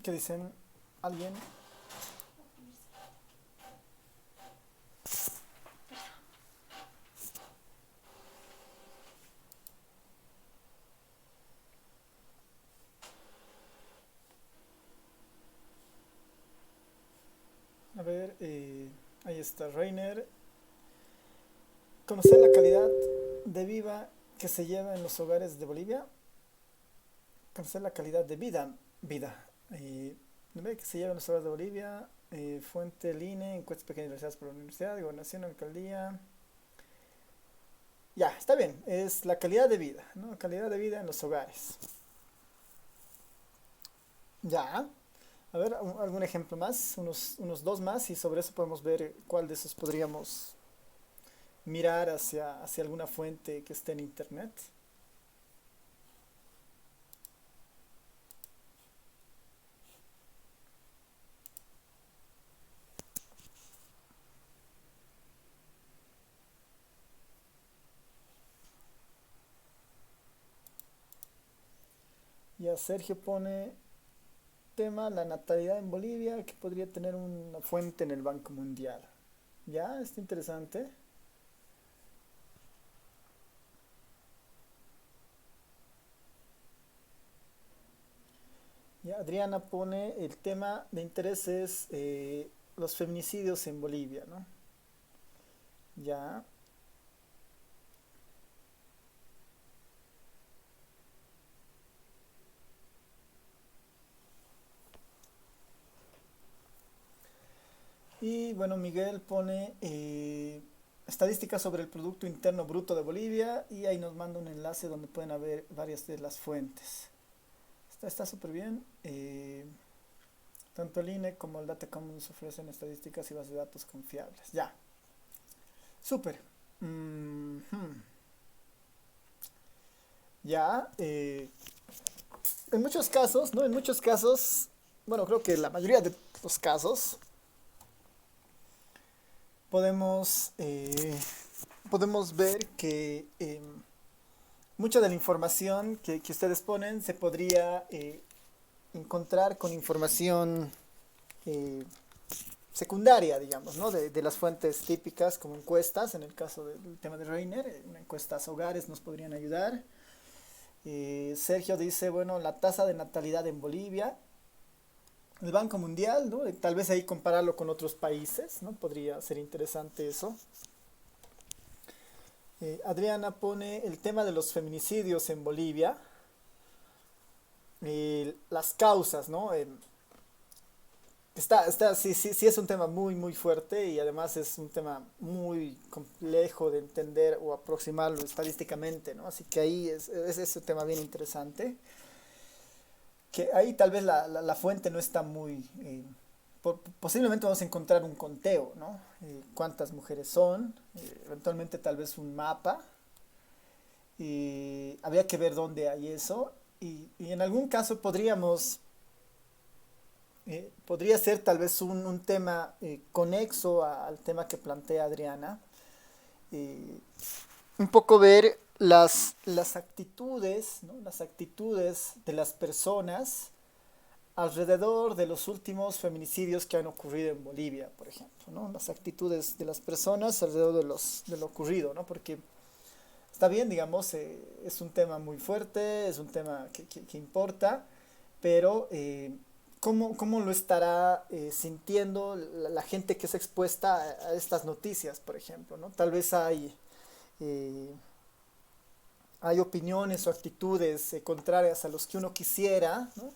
¿Qué dicen? ¿Alguien? A ver, ahí está Reiner. Conocer la calidad de vida que se lleva en los hogares de Bolivia. Conocer la calidad de vida. Que se lleva en los hogares de Bolivia. Fuente el INE, encuestas pequeñas realizadas por la Universidad, Gobernación, Alcaldía. Ya, está bien. Es la calidad de vida, ¿no? Calidad de vida en los hogares. Ya. A ver, algún ejemplo más, unos dos más, y sobre eso podemos ver cuál de esos podríamos mirar hacia alguna fuente que esté en internet. Ya Sergio pone tema la natalidad en Bolivia que podría tener una fuente en el Banco Mundial. Ya, está interesante. Ya Adriana pone el tema de interés es los feminicidios en Bolivia, ¿no? Ya. Y bueno, Miguel pone estadísticas sobre el Producto Interno Bruto de Bolivia y ahí nos manda un enlace donde pueden haber varias de las fuentes. Está súper bien. Tanto el INE como el Data Commons ofrecen estadísticas y bases de datos confiables. Ya, súper. Mhm. Ya, en muchos casos, ¿no? En muchos casos, bueno, creo que la mayoría de los casos podemos, podemos ver que mucha de la información que ustedes ponen se podría encontrar con información eh, secundaria, digamos, ¿no? De las fuentes típicas como encuestas, en el caso del tema de Reiner, encuestas hogares nos podrían ayudar. Sergio dice, bueno, la tasa de natalidad en Bolivia, el Banco Mundial, ¿no? Tal vez ahí compararlo con otros países, ¿no? Podría ser interesante eso. Adriana pone el tema de los feminicidios en Bolivia, las causas, ¿no? Sí, sí, sí es un tema muy, muy fuerte y además es un tema muy complejo de entender o aproximarlo estadísticamente, ¿no? Así que ahí es un tema bien interesante, que ahí tal vez la fuente no está muy... posiblemente vamos a encontrar un conteo, ¿no? Cuántas mujeres son, eventualmente tal vez un mapa, y habría que ver dónde hay eso, y en algún caso podría ser tal vez un tema conexo al tema que plantea Adriana. eh, un poco ver las actitudes, ¿no? Las actitudes de las personas alrededor de los últimos feminicidios que han ocurrido en Bolivia, por ejemplo, ¿no? Las actitudes de las personas alrededor de lo ocurrido, ¿no? Porque está bien, digamos, es un tema muy fuerte, es un tema que importa, pero ¿cómo lo estará sintiendo la gente que es expuesta a estas noticias, por ejemplo, ¿no? Tal vez eh, hay opiniones o actitudes contrarias a los que uno quisiera, ¿no?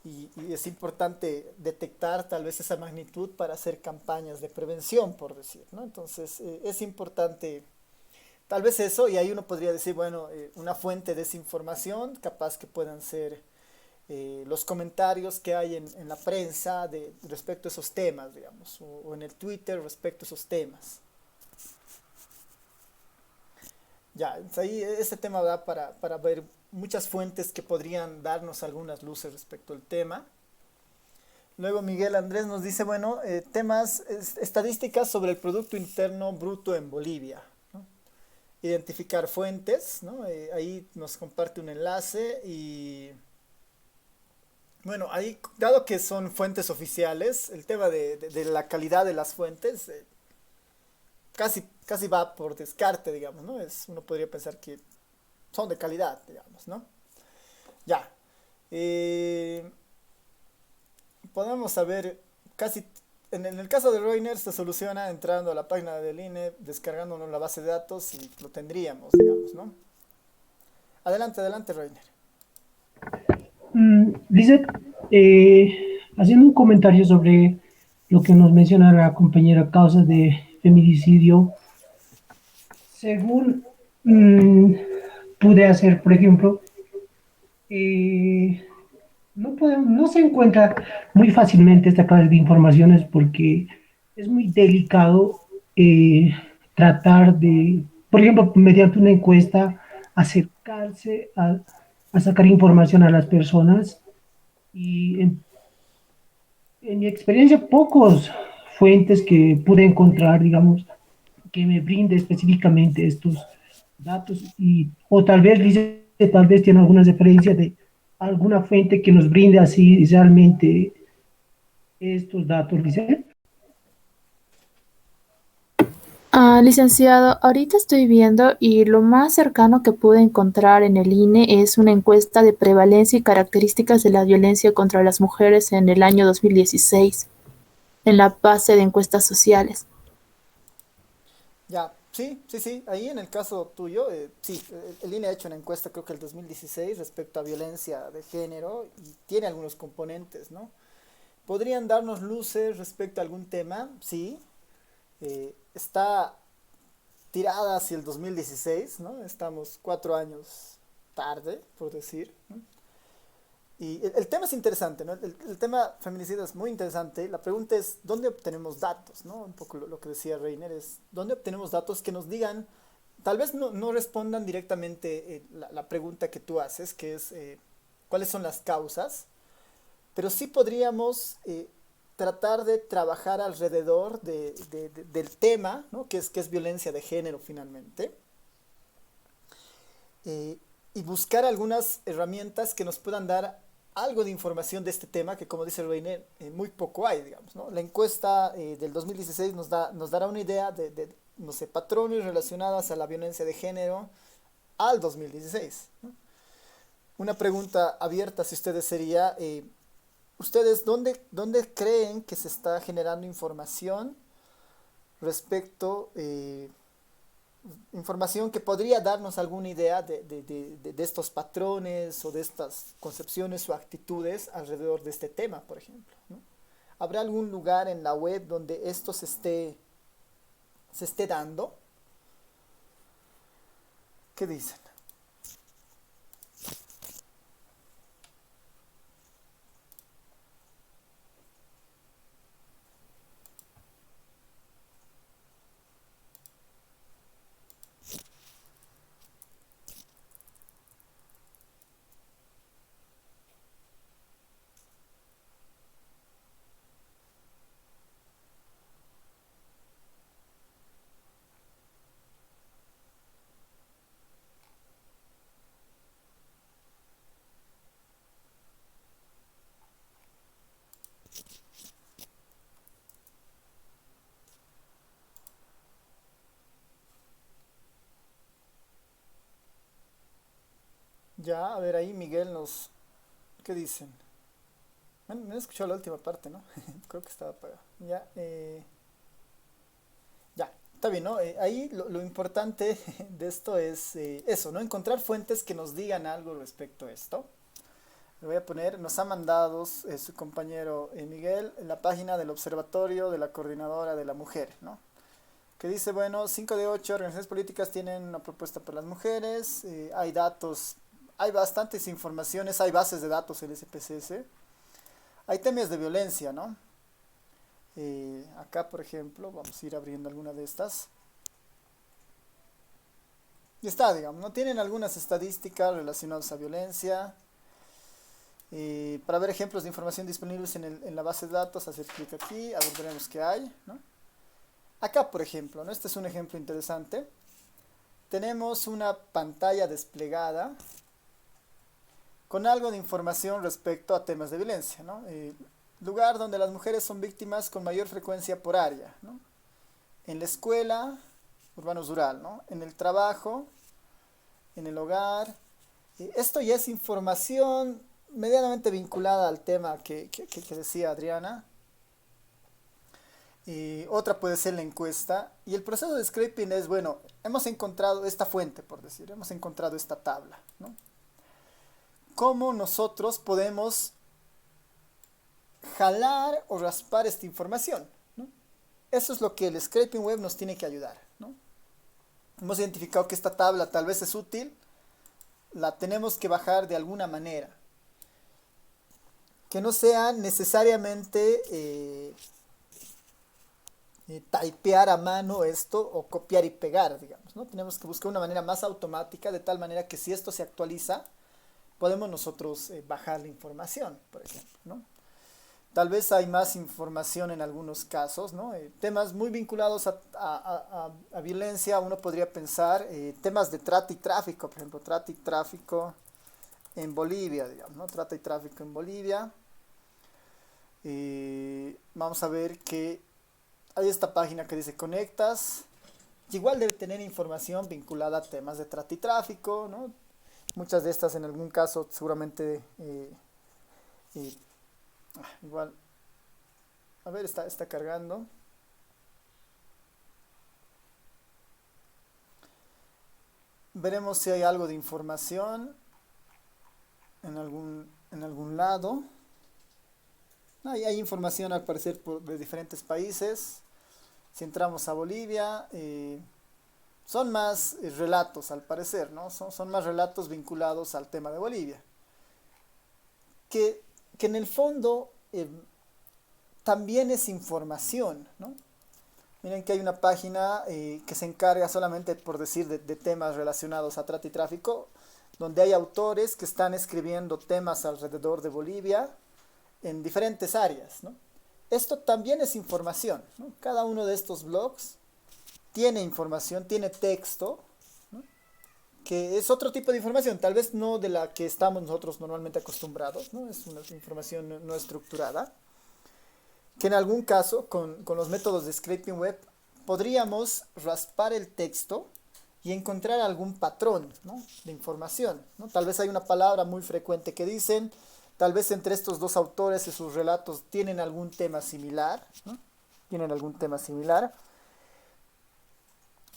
Y es importante detectar tal vez esa magnitud para hacer campañas de prevención, por decir, ¿no? Entonces, es importante tal vez eso, y ahí uno podría decir, bueno, una fuente de esa información, capaz que puedan ser los comentarios que hay en la prensa respecto a esos temas, digamos, o en el Twitter respecto a esos temas. Ya, entonces ahí ese tema da para ver muchas fuentes que podrían darnos algunas luces respecto al tema. Luego Miguel Andrés nos dice, bueno, temas, estadísticas sobre el Producto Interno Bruto en Bolivia, ¿no? Identificar fuentes, ¿no? Ahí nos comparte un enlace y, bueno, ahí, dado que son fuentes oficiales, el tema de la calidad de las fuentes casi va por descarte, digamos, ¿no? Uno podría pensar que son de calidad, digamos, ¿no? Ya. Eh, Podemos saber casi, en el caso de Reiner se soluciona entrando a la página del INE, descargándonos la base de datos y lo tendríamos, digamos, ¿no? Adelante, adelante, Reiner. Lizeth, haciendo un comentario sobre lo que nos menciona la compañera causas de feminicidio, según mm, pude hacer, por ejemplo, eh, no se encuentra muy fácilmente esta clase de informaciones porque es muy delicado eh, tratar de, por ejemplo, mediante una encuesta, acercarse a sacar información a las personas y en mi experiencia, pocos fuentes que pude encontrar, digamos, que me brinde específicamente estos datos o tal vez dice, tal vez tiene alguna referencia de alguna fuente que nos brinde así realmente estos datos, dice. Licenciado, ahorita estoy viendo y lo más cercano que pude encontrar en el INE es una encuesta de prevalencia y características de la violencia contra las mujeres en el año 2016, en la base de encuestas sociales. Ya, sí, sí, sí, ahí en el caso tuyo, sí, el INE ha hecho una encuesta creo que el 2016 respecto a violencia de género y tiene algunos componentes, ¿no? ¿Podrían darnos luces respecto a algún tema? Sí, está tirada hacia el 2016, ¿no? Estamos 4 años tarde, por decir, ¿no? Y el tema es interesante, ¿no? El tema feminicida es muy interesante. La pregunta es, ¿dónde obtenemos datos, ¿no? Un poco lo que decía Reiner es, ¿dónde obtenemos datos que nos digan, tal vez no respondan directamente la pregunta que tú haces, que es, ¿cuáles son las causas? Pero sí podríamos tratar de trabajar alrededor del tema, ¿no? Que es violencia de género finalmente, eh, y buscar algunas herramientas que nos puedan dar algo de información de este tema, que como dice Reiner, muy poco hay, digamos, ¿no? La encuesta del 2016 nos dará una idea no sé, patrones relacionados a la violencia de género al 2016, ¿no? Una pregunta abierta si ustedes sería, ¿ustedes dónde creen que se está generando información respecto, información que podría darnos alguna idea de estos patrones o de estas concepciones o actitudes alrededor de este tema, por ejemplo, ¿no? ¿Habrá algún lugar en la web donde esto se esté dando? ¿Qué dicen? Ya, a ver, ahí Miguel ¿Qué dicen? Me han escuchado la última parte, ¿no? Creo que estaba apagado. Ya, ya, está bien, ¿no? Ahí lo importante de esto es eso, ¿no? Encontrar fuentes que nos digan algo respecto a esto. Le voy a poner, nos ha mandado su compañero Miguel en la página del Observatorio de la Coordinadora de la Mujer, ¿no? Que dice, bueno, 5 de 8 organizaciones políticas tienen una propuesta para las mujeres, hay datos, hay bastantes informaciones, hay bases de datos en el SPSS, hay temas de violencia, ¿no? Acá, por ejemplo, vamos a ir abriendo alguna de estas. Y está, digamos, ¿no? Tienen algunas estadísticas relacionadas a violencia. Para ver ejemplos de información disponibles en la base de datos, hacer clic aquí, a ver, veremos qué hay, ¿no? Acá, por ejemplo, ¿no? Este es un ejemplo interesante. Tenemos una pantalla desplegada con algo de información respecto a temas de violencia, ¿no? Lugar donde las mujeres son víctimas con mayor frecuencia por área, ¿no? En la escuela, urbano-rural, ¿no? En el trabajo, en el hogar. Esto ya es información medianamente vinculada al tema que decía Adriana. Otra puede ser la encuesta. Y el proceso de scraping es, bueno, hemos encontrado esta fuente, por decir, hemos encontrado esta tabla, ¿no? ¿Cómo nosotros podemos jalar o raspar esta información, ¿no? Eso es lo que el scraping web nos tiene que ayudar, ¿no? Hemos identificado que esta tabla tal vez es útil, la tenemos que bajar de alguna manera. Que no sea necesariamente typear a mano esto o copiar y pegar, digamos, ¿no? Tenemos que buscar una manera más automática, de tal manera que si esto se actualiza, podemos nosotros bajar la información, por ejemplo, ¿no? Tal vez hay más información en algunos casos, ¿no? Temas muy vinculados a violencia, uno podría pensar, temas de trata y tráfico, por ejemplo, trata y tráfico en Bolivia, digamos, ¿no? Trata y tráfico en Bolivia. Vamos a ver que hay esta página que dice conectas, que igual debe tener información vinculada a temas de trata y tráfico, ¿no? Muchas de estas en algún caso seguramente igual, a ver, está cargando. Veremos si hay algo de información en algún lado. Hay información al parecer de diferentes países. Si entramos a Bolivia, son más relatos al parecer, ¿no? Son más relatos vinculados al tema de Bolivia. Que en el fondo también es información, ¿no? Miren que hay una página que se encarga solamente, por decir, de temas relacionados a trata y tráfico, donde hay autores que están escribiendo temas alrededor de Bolivia en diferentes áreas, ¿no? Esto también es información, ¿no? Cada uno de estos blogs tiene información, tiene texto, ¿no? Que es otro tipo de información, tal vez no de la que estamos nosotros normalmente acostumbrados, ¿no? Es una información no estructurada, que en algún caso, con los métodos de scraping web, podríamos raspar el texto y encontrar algún patrón, ¿no? De información, ¿no? Tal vez hay una palabra muy frecuente que dicen, tal vez entre estos dos autores y sus relatos tienen algún tema similar, ¿no? Tienen algún tema similar.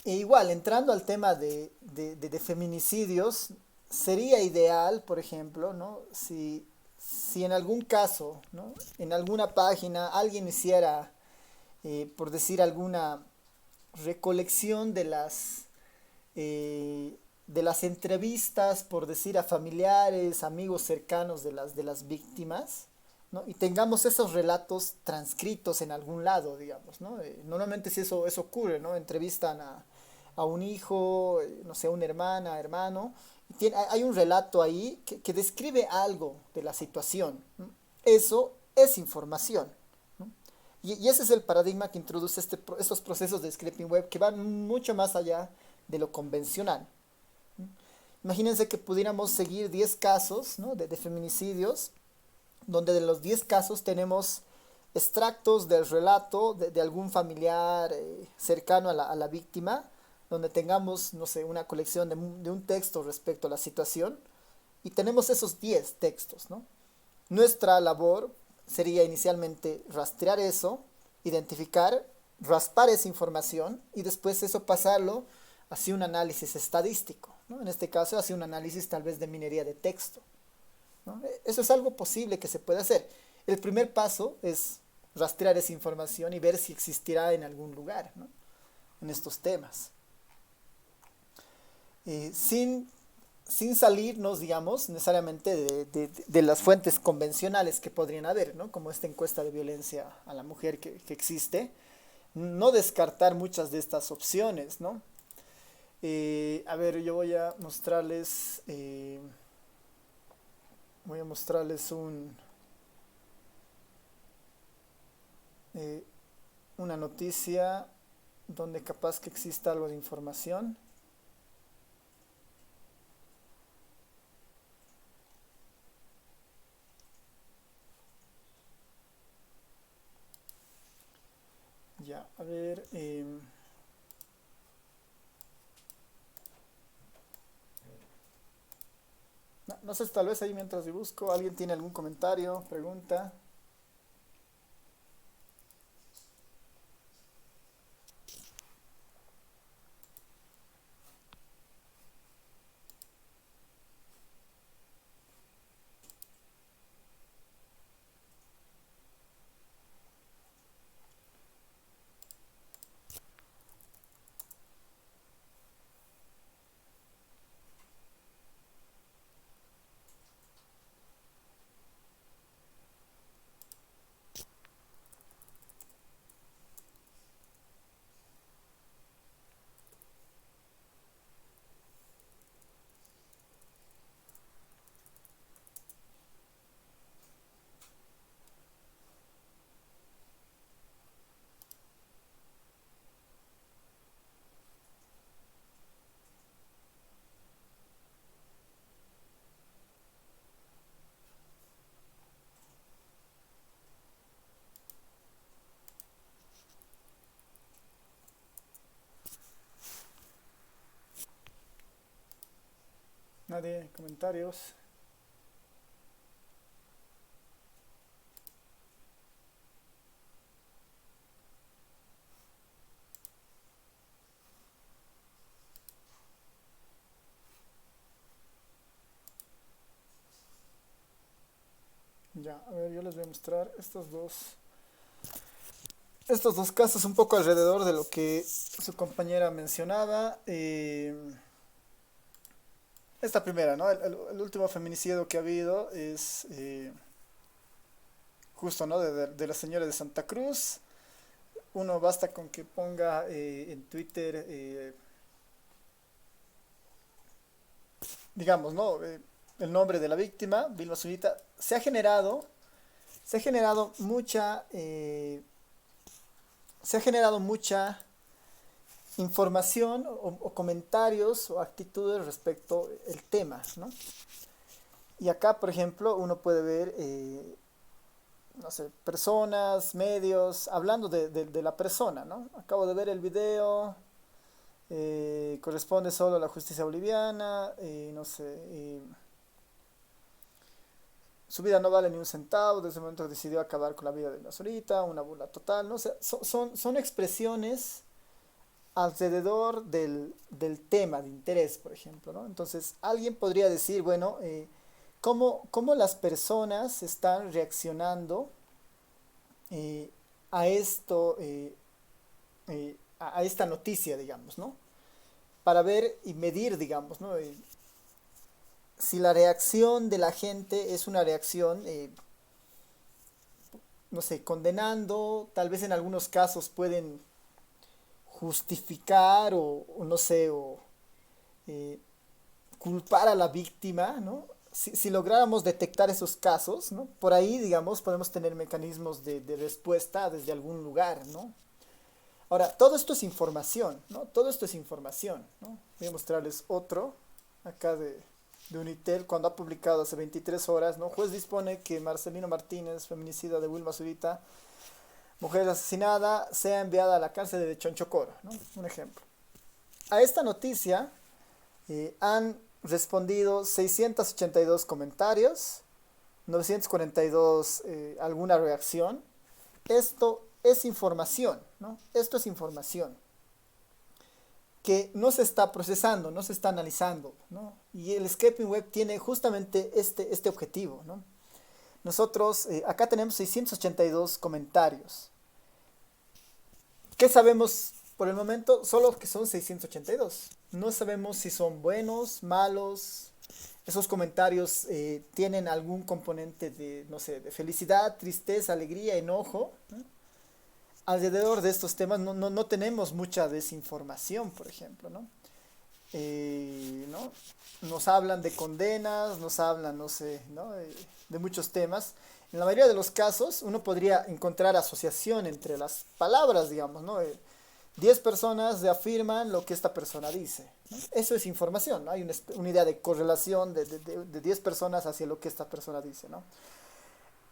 E igual, entrando al tema de feminicidios, sería ideal, por ejemplo, ¿no? Si en algún caso, ¿no? En alguna página alguien hiciera, por decir, alguna recolección de las entrevistas, por decir, a familiares, amigos cercanos de las víctimas, ¿no? Y tengamos esos relatos transcritos en algún lado, digamos, ¿no? Normalmente si eso ocurre, ¿no? Entrevistan a un hijo, no sé, una hermana, hermano, y hay un relato ahí que describe algo de la situación, ¿no? Eso es información, ¿no? Y ese es el paradigma que introduce estos procesos de scraping web que van mucho más allá de lo convencional. Imagínense que pudiéramos seguir 10 casos, ¿no? de feminicidios, donde de los 10 casos tenemos extractos del relato de algún familiar cercano a la víctima, donde tengamos, no sé, una colección de un texto respecto a la situación, y tenemos esos 10 textos, ¿no? Nuestra labor sería inicialmente rastrear eso, identificar, raspar esa información y después eso pasarlo hacia un análisis estadístico, ¿no? En este caso hacia un análisis tal vez de minería de texto, ¿no? Eso es algo posible que se puede hacer. El primer paso es rastrear esa información y ver si existirá en algún lugar, ¿no? En estos temas. Sin salirnos, digamos, necesariamente de las fuentes convencionales que podrían haber, ¿no? Como esta encuesta de violencia a la mujer que existe, no descartar muchas de estas opciones, ¿no? A ver, yo voy a mostrarles eh, una noticia donde capaz que exista algo de información. Ya, a ver. No sé, tal vez ahí mientras yo busco, ¿alguien tiene algún comentario, pregunta? Nadie, comentarios. Ya, a ver, yo les voy a mostrar estos dos casos un poco alrededor de lo que su compañera mencionaba. Esta primera, ¿no? El último feminicidio que ha habido es justo, ¿no? De la señora de Santa Cruz. Uno basta con que ponga en Twitter, digamos, ¿no? El nombre de la víctima, Vilma Zurita. Se ha generado mucha información o comentarios o actitudes respecto al tema, ¿no? Y acá, por ejemplo, uno puede ver, no sé, personas, medios, hablando de la persona, ¿no? Acabo de ver el video, corresponde solo a la justicia boliviana, no sé, su vida no vale ni un centavo, desde el momento que decidió acabar con la vida de la solita, una burla total, ¿no? O sea, son expresiones alrededor del tema de interés, por ejemplo, ¿no? Entonces, alguien podría decir, bueno, ¿cómo las personas están reaccionando eh, a esto, a esta noticia, digamos, ¿no? Para ver y medir, digamos, ¿no? Si la reacción de la gente es una reacción, no sé, condenando, tal vez en algunos casos pueden justificar o no sé, o eh, culpar a la víctima, ¿no? Si lográramos detectar esos casos, ¿no? Por ahí, digamos, podemos tener mecanismos de respuesta desde algún lugar, ¿no? Ahora, todo esto es información, ¿no? Todo esto es información, ¿no? Voy a mostrarles otro, acá de Unitel, cuando ha publicado hace 23 horas, ¿no? Juez dispone que Marcelino Martínez, feminicida de Wilma Zurita, mujer asesinada, sea enviada a la cárcel de Chonchocoro, ¿no? Un ejemplo. A esta noticia han respondido 682 comentarios 942 alguna reacción. Esto es información, ¿no? Esto es información que no se está procesando, no se está analizando, ¿no? Y el scraping web tiene justamente este objetivo, ¿no? Nosotros acá tenemos 682 comentarios. ¿Qué sabemos por el momento? Solo que son 682. No sabemos si son buenos, malos. Esos comentarios tienen algún componente de, no sé, de felicidad, tristeza, alegría, enojo, ¿no? Alrededor de estos temas no tenemos mucha desinformación, por ejemplo, ¿no? ¿No? Nos hablan de condenas, nos hablan, no sé, ¿no? De muchos temas. En la mayoría de los casos uno podría encontrar asociación entre las palabras, digamos, ¿no? 10 personas afirman lo que esta persona dice, ¿no? Eso es información, ¿no? Hay una idea de correlación de 10 personas hacia lo que esta persona dice, ¿no?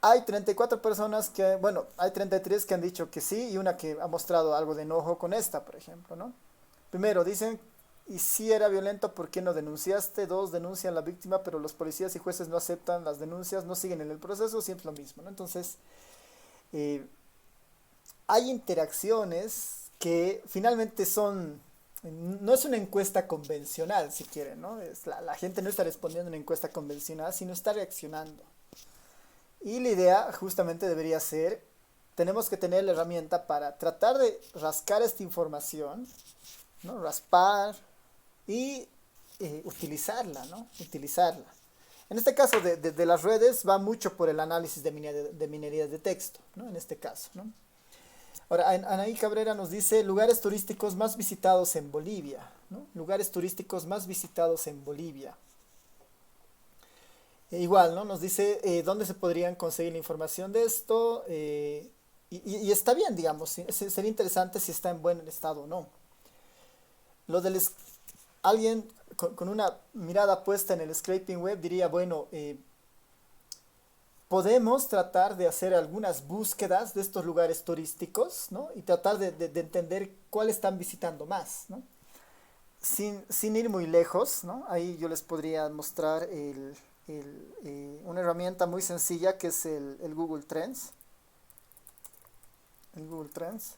Hay 34 personas que, bueno, hay 33 que han dicho que sí y una que ha mostrado algo de enojo con esta, por ejemplo, ¿no? Primero, dicen, y si era violento, ¿por qué no denunciaste? Dos, denuncian a la víctima, pero los policías y jueces no aceptan las denuncias, no siguen en el proceso, siempre es lo mismo, ¿no? Entonces, eh, hay interacciones que finalmente son, no es una encuesta convencional, si quieren, ¿no? La gente no está respondiendo a una encuesta convencional, sino está reaccionando. Y la idea justamente debería ser, tenemos que tener la herramienta para tratar de rascar esta información, ¿no? Raspar y utilizarla, ¿no? Utilizarla. En este caso de las redes va mucho por el análisis de minería de texto, ¿no? En este caso, ¿no? Ahora, Anaí Cabrera nos dice lugares turísticos más visitados en Bolivia, ¿no? Lugares turísticos más visitados en Bolivia. Igual, ¿no? Nos dice dónde se podrían conseguir la información de esto. Y está bien, digamos. Sería interesante si está en buen estado o no. Lo del alguien con una mirada puesta en el scraping web diría, bueno, podemos tratar de hacer algunas búsquedas de estos lugares turísticos, ¿no? Y tratar de entender cuáles están visitando más, ¿no? Sin ir muy lejos, ¿no? Ahí yo les podría mostrar una herramienta muy sencilla que es el Google Trends. El Google Trends.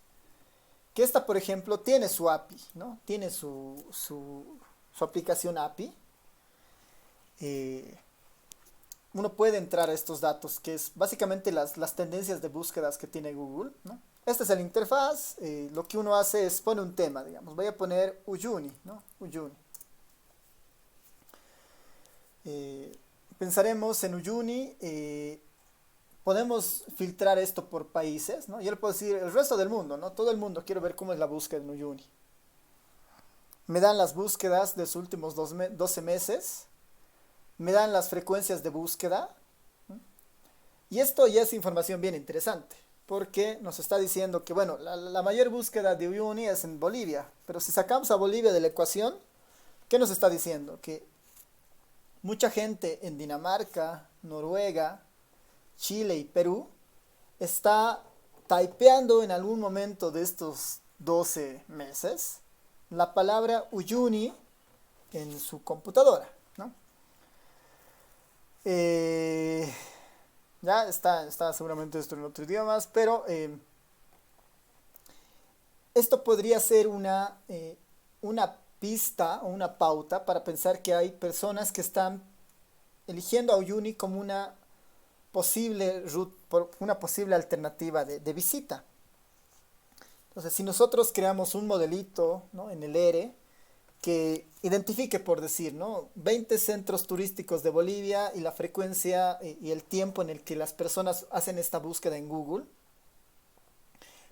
Que esta, por ejemplo, tiene su API, ¿no? Tiene su aplicación API. Uno puede entrar a estos datos, que es básicamente las tendencias de búsquedas que tiene Google, ¿no? Esta es la interfaz. Lo que uno hace es pone un tema, digamos. Voy a poner Uyuni, ¿no? Uyuni. Pensaremos en Uyuni. Podemos filtrar esto por países, ¿no? Yo le puedo decir el resto del mundo, ¿no? Todo el mundo, quiero ver cómo es la búsqueda en Uyuni. Me dan las búsquedas de los últimos 12 meses. Me dan las frecuencias de búsqueda. Y esto ya es información bien interesante, porque nos está diciendo que, bueno, la mayor búsqueda de Uyuni es en Bolivia. Pero si sacamos a Bolivia de la ecuación, ¿qué nos está diciendo? Que mucha gente en Dinamarca, Noruega, Chile y Perú está typeando en algún momento de estos 12 meses la palabra Uyuni en su computadora, ¿no? Ya está seguramente esto en otros idiomas, pero esto podría ser una pista o una pauta para pensar que hay personas que están eligiendo a Uyuni como una posible alternativa de visita. Entonces, si nosotros creamos un modelito, ¿no? En el ERE que identifique, por decir, ¿no? 20 centros turísticos de Bolivia y la frecuencia y el tiempo en el que las personas hacen esta búsqueda en Google,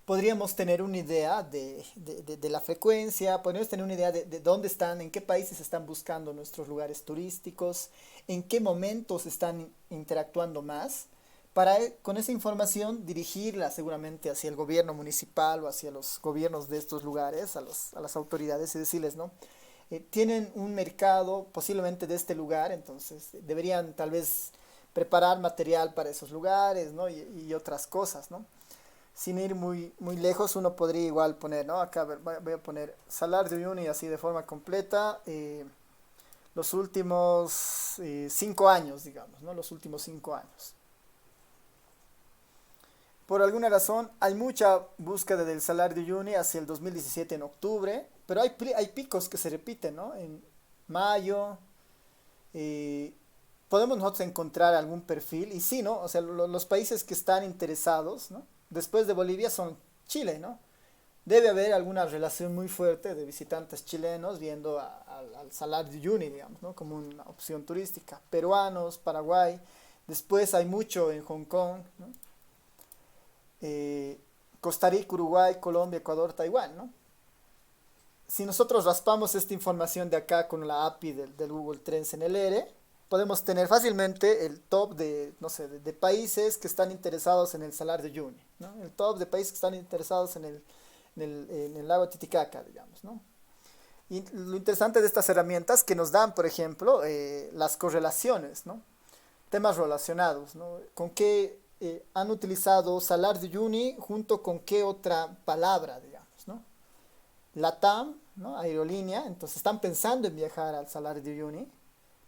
podríamos tener una idea de la frecuencia, podríamos tener una idea de dónde están, en qué países están buscando nuestros lugares turísticos, en qué momentos están interactuando más, para con esa información dirigirla seguramente hacia el gobierno municipal o hacia los gobiernos de estos lugares, a las autoridades y decirles, ¿no? Tienen un mercado posiblemente de este lugar, entonces deberían tal vez preparar material para esos lugares, ¿no? Y otras cosas, ¿no? Sin ir muy lejos, uno podría igual poner, ¿no? Acá, a ver, voy a poner Salar de Uyuni así de forma completa. los últimos 5 años, digamos, ¿no? Los últimos 5 años. Por alguna razón hay mucha búsqueda del salario de Uyuni hacia el 2017 en octubre, pero hay picos que se repiten, ¿no? En mayo, eh, podemos nosotros encontrar algún perfil, y sí, ¿no? O sea, los países que están interesados, ¿no? Después de Bolivia son Chile, ¿no? Debe haber alguna relación muy fuerte de visitantes chilenos viendo al Salar de Uyuni, digamos, ¿no? Como una opción turística. Peruanos, Paraguay, después hay mucho en Hong Kong, ¿no? Eh, Costa Rica, Uruguay, Colombia, Ecuador, Taiwán, ¿no? Si nosotros raspamos esta información de acá con la API del Google Trends en el ERE, podemos tener fácilmente el top de, no sé, de países que están interesados en el Salar de Uyuni, ¿no? El top de países que están interesados en el lago Titicaca, digamos, ¿no? Y lo interesante de estas herramientas que nos dan, por ejemplo, las correlaciones, ¿no? Temas relacionados, ¿no? Con qué han utilizado Salar de Uyuni junto con qué otra palabra, digamos, ¿no? LATAM, ¿no? Aerolínea, entonces están pensando en viajar al Salar de Uyuni.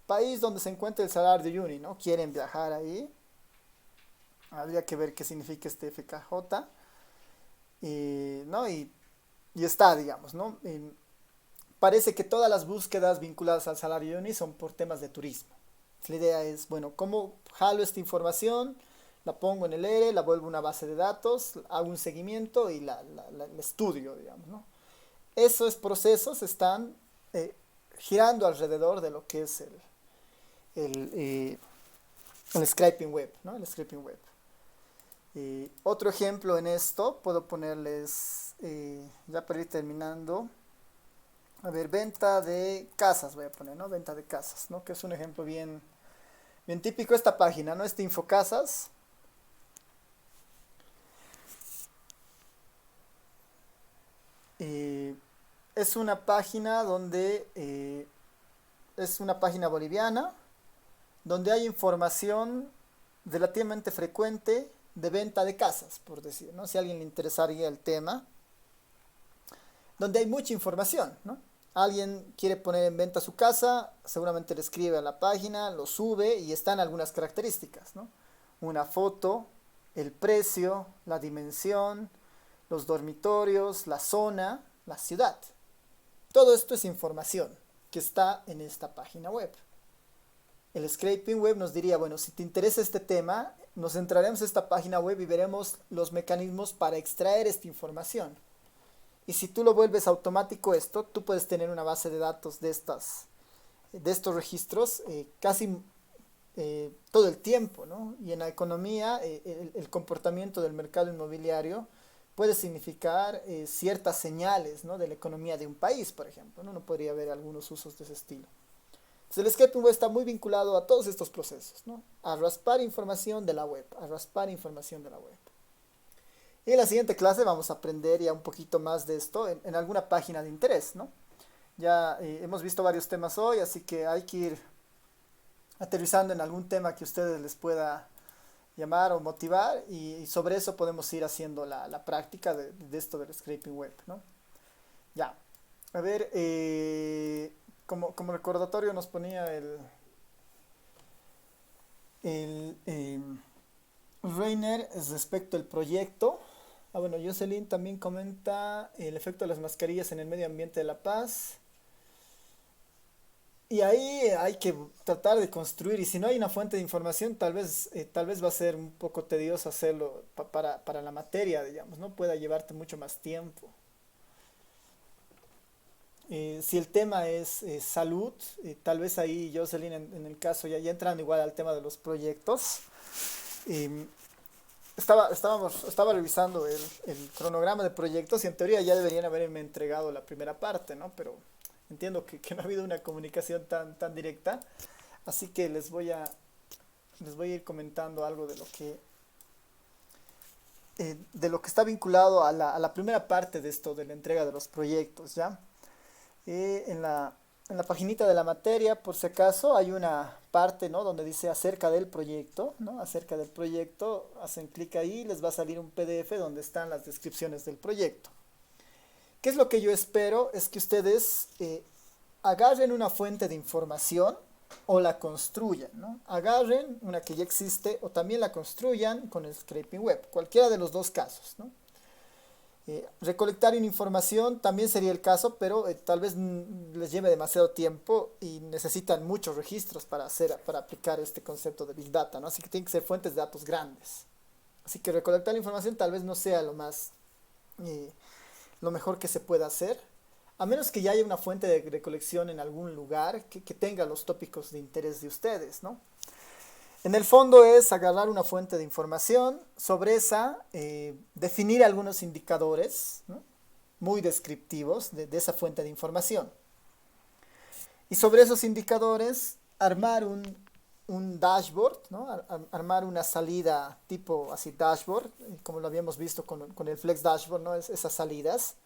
País donde se encuentra el Salar de Uyuni, ¿no? Quieren viajar ahí. Habría que ver qué significa este FKJ. ¿No? Y está, digamos, ¿no? Parece que todas las búsquedas vinculadas al Salar de Uyuni son por temas de turismo. La idea es, bueno, ¿cómo jalo esta información? La pongo en el ERE, la vuelvo una base de datos, hago un seguimiento y la estudio, digamos, ¿no? Esos procesos están girando alrededor de lo que es el scraping web, ¿no? El scraping web. Otro ejemplo en esto, puedo ponerles, ya para ir terminando, a ver, venta de casas, voy a poner, ¿no? Venta de casas, ¿no? Que es un ejemplo bien, bien típico esta página, ¿no? Este Infocasas. Es una página donde es una página boliviana donde hay información relativamente frecuente de venta de casas, por decir, ¿no? Si a alguien le interesaría el tema, donde hay mucha información, ¿no? Alguien quiere poner en venta su casa, seguramente le escribe a la página, lo sube y están algunas características, ¿no? Una foto, el precio, la dimensión, los dormitorios, la zona, la ciudad. Todo esto es información que está en esta página web. El scraping web nos diría, bueno, si te interesa este tema, nos entraremos a esta página web y veremos los mecanismos para extraer esta información. Y si tú lo vuelves automático esto, tú puedes tener una base de datos de estos registros casi todo el tiempo, ¿no? Y en la economía, el comportamiento del mercado inmobiliario puede significar ciertas señales, ¿no? De la economía de un país, por ejemplo, ¿no? Uno podría ver algunos usos de ese estilo. Entonces el scraping web está muy vinculado a todos estos procesos, ¿no? A raspar información de la web, a raspar información de la web. Y en la siguiente clase vamos a aprender ya un poquito más de esto en alguna página de interés, ¿no? Ya hemos visto varios temas hoy, así que hay que ir aterrizando en algún tema que a ustedes les pueda llamar o motivar y sobre eso podemos ir haciendo la práctica de esto del scraping web, ¿no? Ya, a ver, como recordatorio nos ponía el Reiner respecto al proyecto. Ah, bueno, Jocelyn también comenta el efecto de las mascarillas en el medio ambiente de La Paz. Y ahí hay que tratar de construir, y si no hay una fuente de información, tal vez va a ser un poco tedioso hacerlo para la materia, digamos, ¿no? Pueda llevarte mucho más tiempo. Si el tema es salud, tal vez ahí, Jocelyn, en el caso, ya entrando igual al tema de los proyectos, eh, estaba revisando el cronograma de proyectos y en teoría ya deberían haberme entregado la primera parte, ¿no? Pero entiendo que no ha habido una comunicación tan directa, así que les voy a ir comentando algo de lo que está vinculado a la primera parte de esto, de la entrega de los proyectos, ¿ya? En la paginita de la materia, por si acaso, hay una parte, ¿no? Donde dice acerca del proyecto, ¿no? Acerca del proyecto, hacen clic ahí, les va a salir un PDF donde están las descripciones del proyecto. ¿Qué es lo que yo espero? Es que ustedes agarren una fuente de información o la construyan, ¿no? Agarren una que ya existe o también la construyan con el scraping web, cualquiera de los dos casos, ¿no? Recolectar información también sería el caso, pero tal vez les lleve demasiado tiempo y necesitan muchos registros para aplicar este concepto de Big Data, ¿no? Así que tienen que ser fuentes de datos grandes. Así que recolectar la información tal vez no sea lo mejor que se pueda hacer, a menos que ya haya una fuente de recolección en algún lugar que tenga los tópicos de interés de ustedes, ¿no? En el fondo es agarrar una fuente de información, sobre esa definir algunos indicadores, ¿no? Muy descriptivos de esa fuente de información. Y sobre esos indicadores armar un dashboard, ¿no? Armar una salida tipo así dashboard, como lo habíamos visto con el Flex Dashboard, ¿no? Esas salidas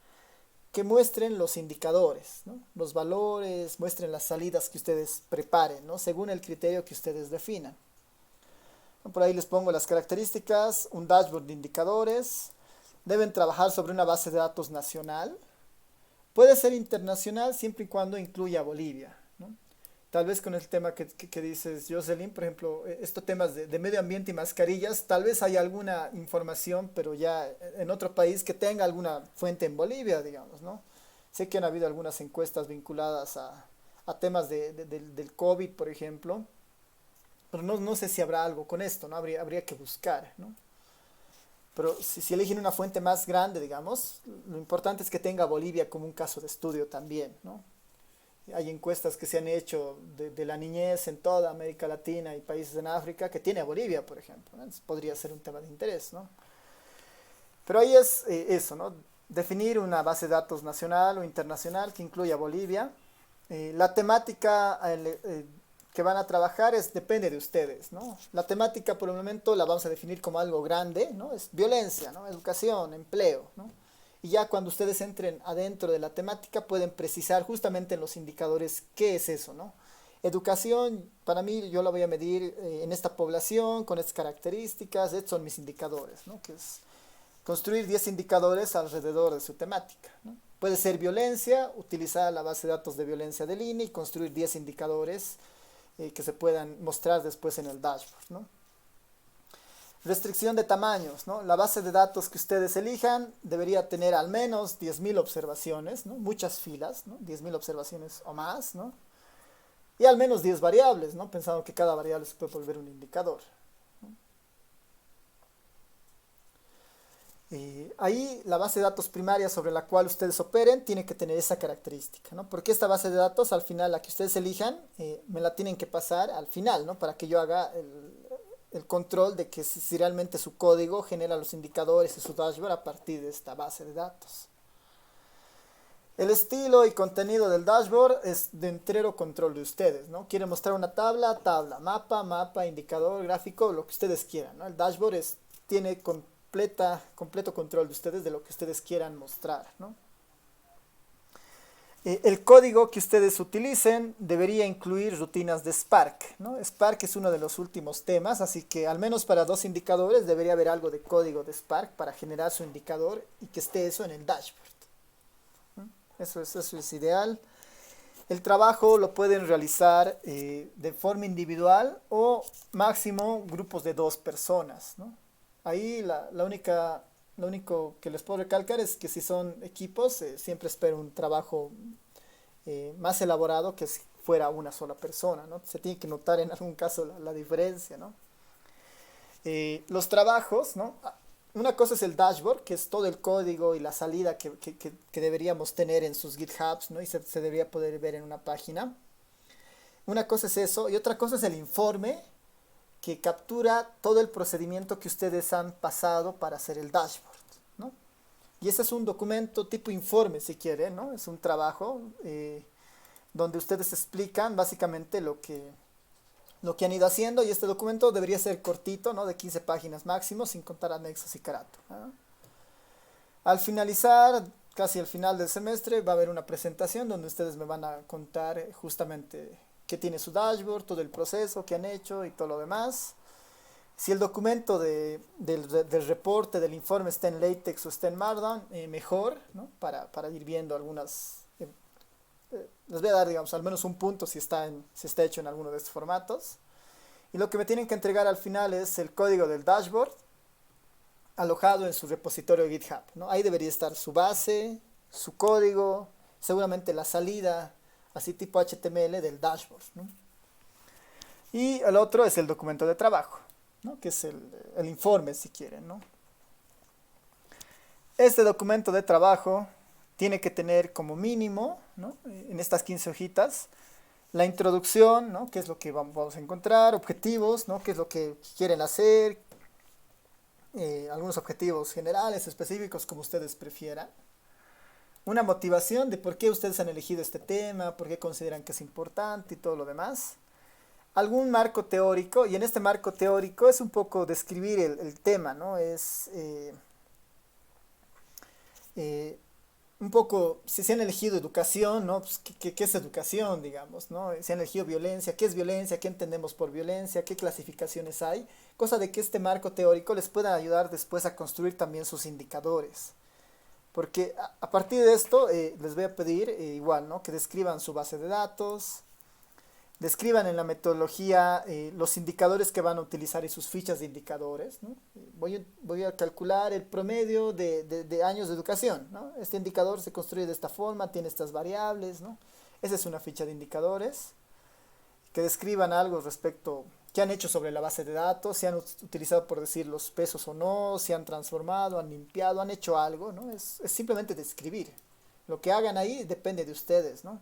que muestren los indicadores, ¿no? Los valores, muestren las salidas que ustedes preparen, ¿no? Según el criterio que ustedes definan. Por ahí les pongo las características, un dashboard de indicadores, deben trabajar sobre una base de datos nacional, puede ser internacional siempre y cuando incluya Bolivia, ¿no? Tal vez con el tema que dices, Jocelyn, por ejemplo, estos temas de medio ambiente y mascarillas, tal vez hay alguna información, pero ya en otro país que tenga alguna fuente en Bolivia, digamos, ¿no? Sé que han habido algunas encuestas vinculadas a temas del COVID, por ejemplo, pero no sé si habrá algo con esto, ¿no? Habría que buscar, ¿no? Pero si eligen una fuente más grande, digamos, lo importante es que tenga Bolivia como un caso de estudio también, ¿no? Hay encuestas que se han hecho de la niñez en toda América Latina y países en África que tiene a Bolivia, por ejemplo, ¿no? Entonces podría ser un tema de interés, ¿no? Pero ahí es eso, ¿no? Definir una base de datos nacional o internacional que incluya Bolivia. La temática que van a trabajar depende de ustedes, ¿no? La temática por el momento la vamos a definir como algo grande, ¿no? Es violencia, ¿no? Educación, empleo, ¿no? Y ya cuando ustedes entren adentro de la temática pueden precisar justamente en los indicadores qué es eso, ¿no? Educación, para mí yo la voy a medir en esta población, con estas características, estos son mis indicadores, ¿no? Que es construir 10 indicadores alrededor de su temática, ¿no? Puede ser violencia, utilizar la base de datos de violencia del INE y construir 10 indicadores que se puedan mostrar después en el dashboard, ¿no? Restricción de tamaños, ¿no? La base de datos que ustedes elijan debería tener al menos 10.000 observaciones, ¿no? Muchas filas, ¿no? 10.000 observaciones o más, ¿no? Y al menos 10 variables, ¿no? Pensando que cada variable se puede volver un indicador, ¿no? Ahí la base de datos primaria sobre la cual ustedes operen tiene que tener esa característica, ¿no? Porque esta base de datos al final, la que ustedes elijan, me la tienen que pasar al final, ¿no? Para que yo haga el control de que si realmente su código genera los indicadores y su dashboard a partir de esta base de datos. El estilo y contenido del dashboard es de entero control de ustedes, ¿no? Quieren mostrar una tabla, mapa, indicador, gráfico, lo que ustedes quieran, ¿no? El dashboard tiene completo control de ustedes de lo que ustedes quieran mostrar, ¿no? El código que ustedes utilicen debería incluir rutinas de Spark, ¿no? Spark es uno de los últimos temas, así que al menos para 2 indicadores debería haber algo de código de Spark para generar su indicador y que esté eso en el dashboard, ¿no? Eso es ideal. El trabajo lo pueden realizar de forma individual o máximo grupos de 2 personas, ¿no? Ahí lo único que les puedo recalcar es que si son equipos, siempre espero un trabajo más elaborado que si fuera una sola persona, ¿no? Se tiene que notar en algún caso la diferencia, ¿no? Los trabajos, ¿no? Una cosa es el dashboard, que es todo el código y la salida que deberíamos tener en sus GitHubs, ¿no? Y se debería poder ver en una página. Una cosa es eso, y otra cosa es el informe, que captura todo el procedimiento que ustedes han pasado para hacer el dashboard, ¿no? Y ese es un documento tipo informe, si quieren, ¿no? Es un trabajo donde ustedes explican básicamente lo que han ido haciendo, y este documento debería ser cortito, ¿no? De 15 páginas máximo, sin contar anexos y carátula, ¿no? Al finalizar, casi al final del semestre, va a haber una presentación donde ustedes me van a contar justamente qué tiene su dashboard, todo el proceso que han hecho y todo lo demás. Si el documento del reporte, del informe está en LaTeX o está en Markdown, mejor, ¿no? Para ir viendo algunas Les voy a dar, digamos, al menos un punto si está hecho en alguno de estos formatos. Y lo que me tienen que entregar al final es el código del dashboard alojado en su repositorio GitHub, ¿no? Ahí debería estar su base, su código, seguramente la salida, así tipo HTML del dashboard, ¿no? Y el otro es el documento de trabajo, ¿no? Que es el informe, si quieren, ¿no? Este documento de trabajo tiene que tener como mínimo, ¿no? En estas 15 hojitas, la introducción, ¿no? ¿Qué es lo que vamos a encontrar? Objetivos, ¿no? ¿Qué es lo que quieren hacer? Algunos objetivos generales, específicos, como ustedes prefieran. Una motivación de por qué ustedes han elegido este tema, por qué consideran que es importante y todo lo demás. Algún marco teórico, y en este marco teórico es un poco describir el tema, ¿no? Es un poco, si se han elegido educación, ¿no? Pues, ¿qué es educación, digamos, ¿no? Si han elegido violencia, ¿qué es violencia? ¿Qué entendemos por violencia? ¿Qué clasificaciones hay? Cosa de que este marco teórico les pueda ayudar después a construir también sus indicadores. Porque a partir de esto les voy a pedir igual, ¿no? Que describan su base de datos, describan en la metodología los indicadores que van a utilizar y sus fichas de indicadores, ¿no? Voy a calcular el promedio de años de educación, ¿no? Este indicador se construye de esta forma, tiene estas variables, ¿no? Esa es una ficha de indicadores. Que describan algo respecto, qué han hecho sobre la base de datos, si han utilizado, por decir, los pesos o no, si han transformado, han limpiado, han hecho algo, ¿no? Es simplemente describir. Lo que hagan ahí depende de ustedes, ¿no?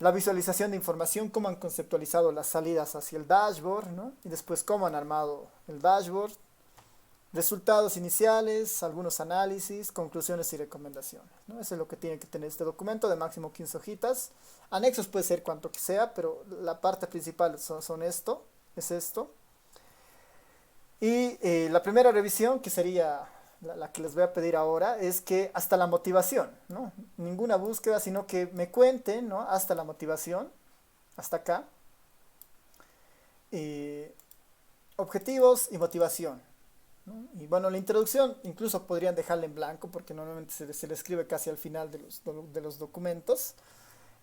La visualización de información, cómo han conceptualizado las salidas hacia el dashboard, ¿no? Y después cómo han armado el dashboard, resultados iniciales, algunos análisis, conclusiones y recomendaciones, ¿no? Eso es lo que tiene que tener este documento de máximo 15 hojitas. Anexos puede ser cuanto que sea, pero la parte principal son esto, es esto. Y la primera revisión, que sería la que les voy a pedir ahora, es que hasta la motivación, ¿no? Ninguna búsqueda, sino que me cuenten, ¿no? Hasta la motivación, hasta acá. Objetivos y motivación, ¿no? Y bueno, la introducción incluso podrían dejarla en blanco porque normalmente se le escribe casi al final de los documentos.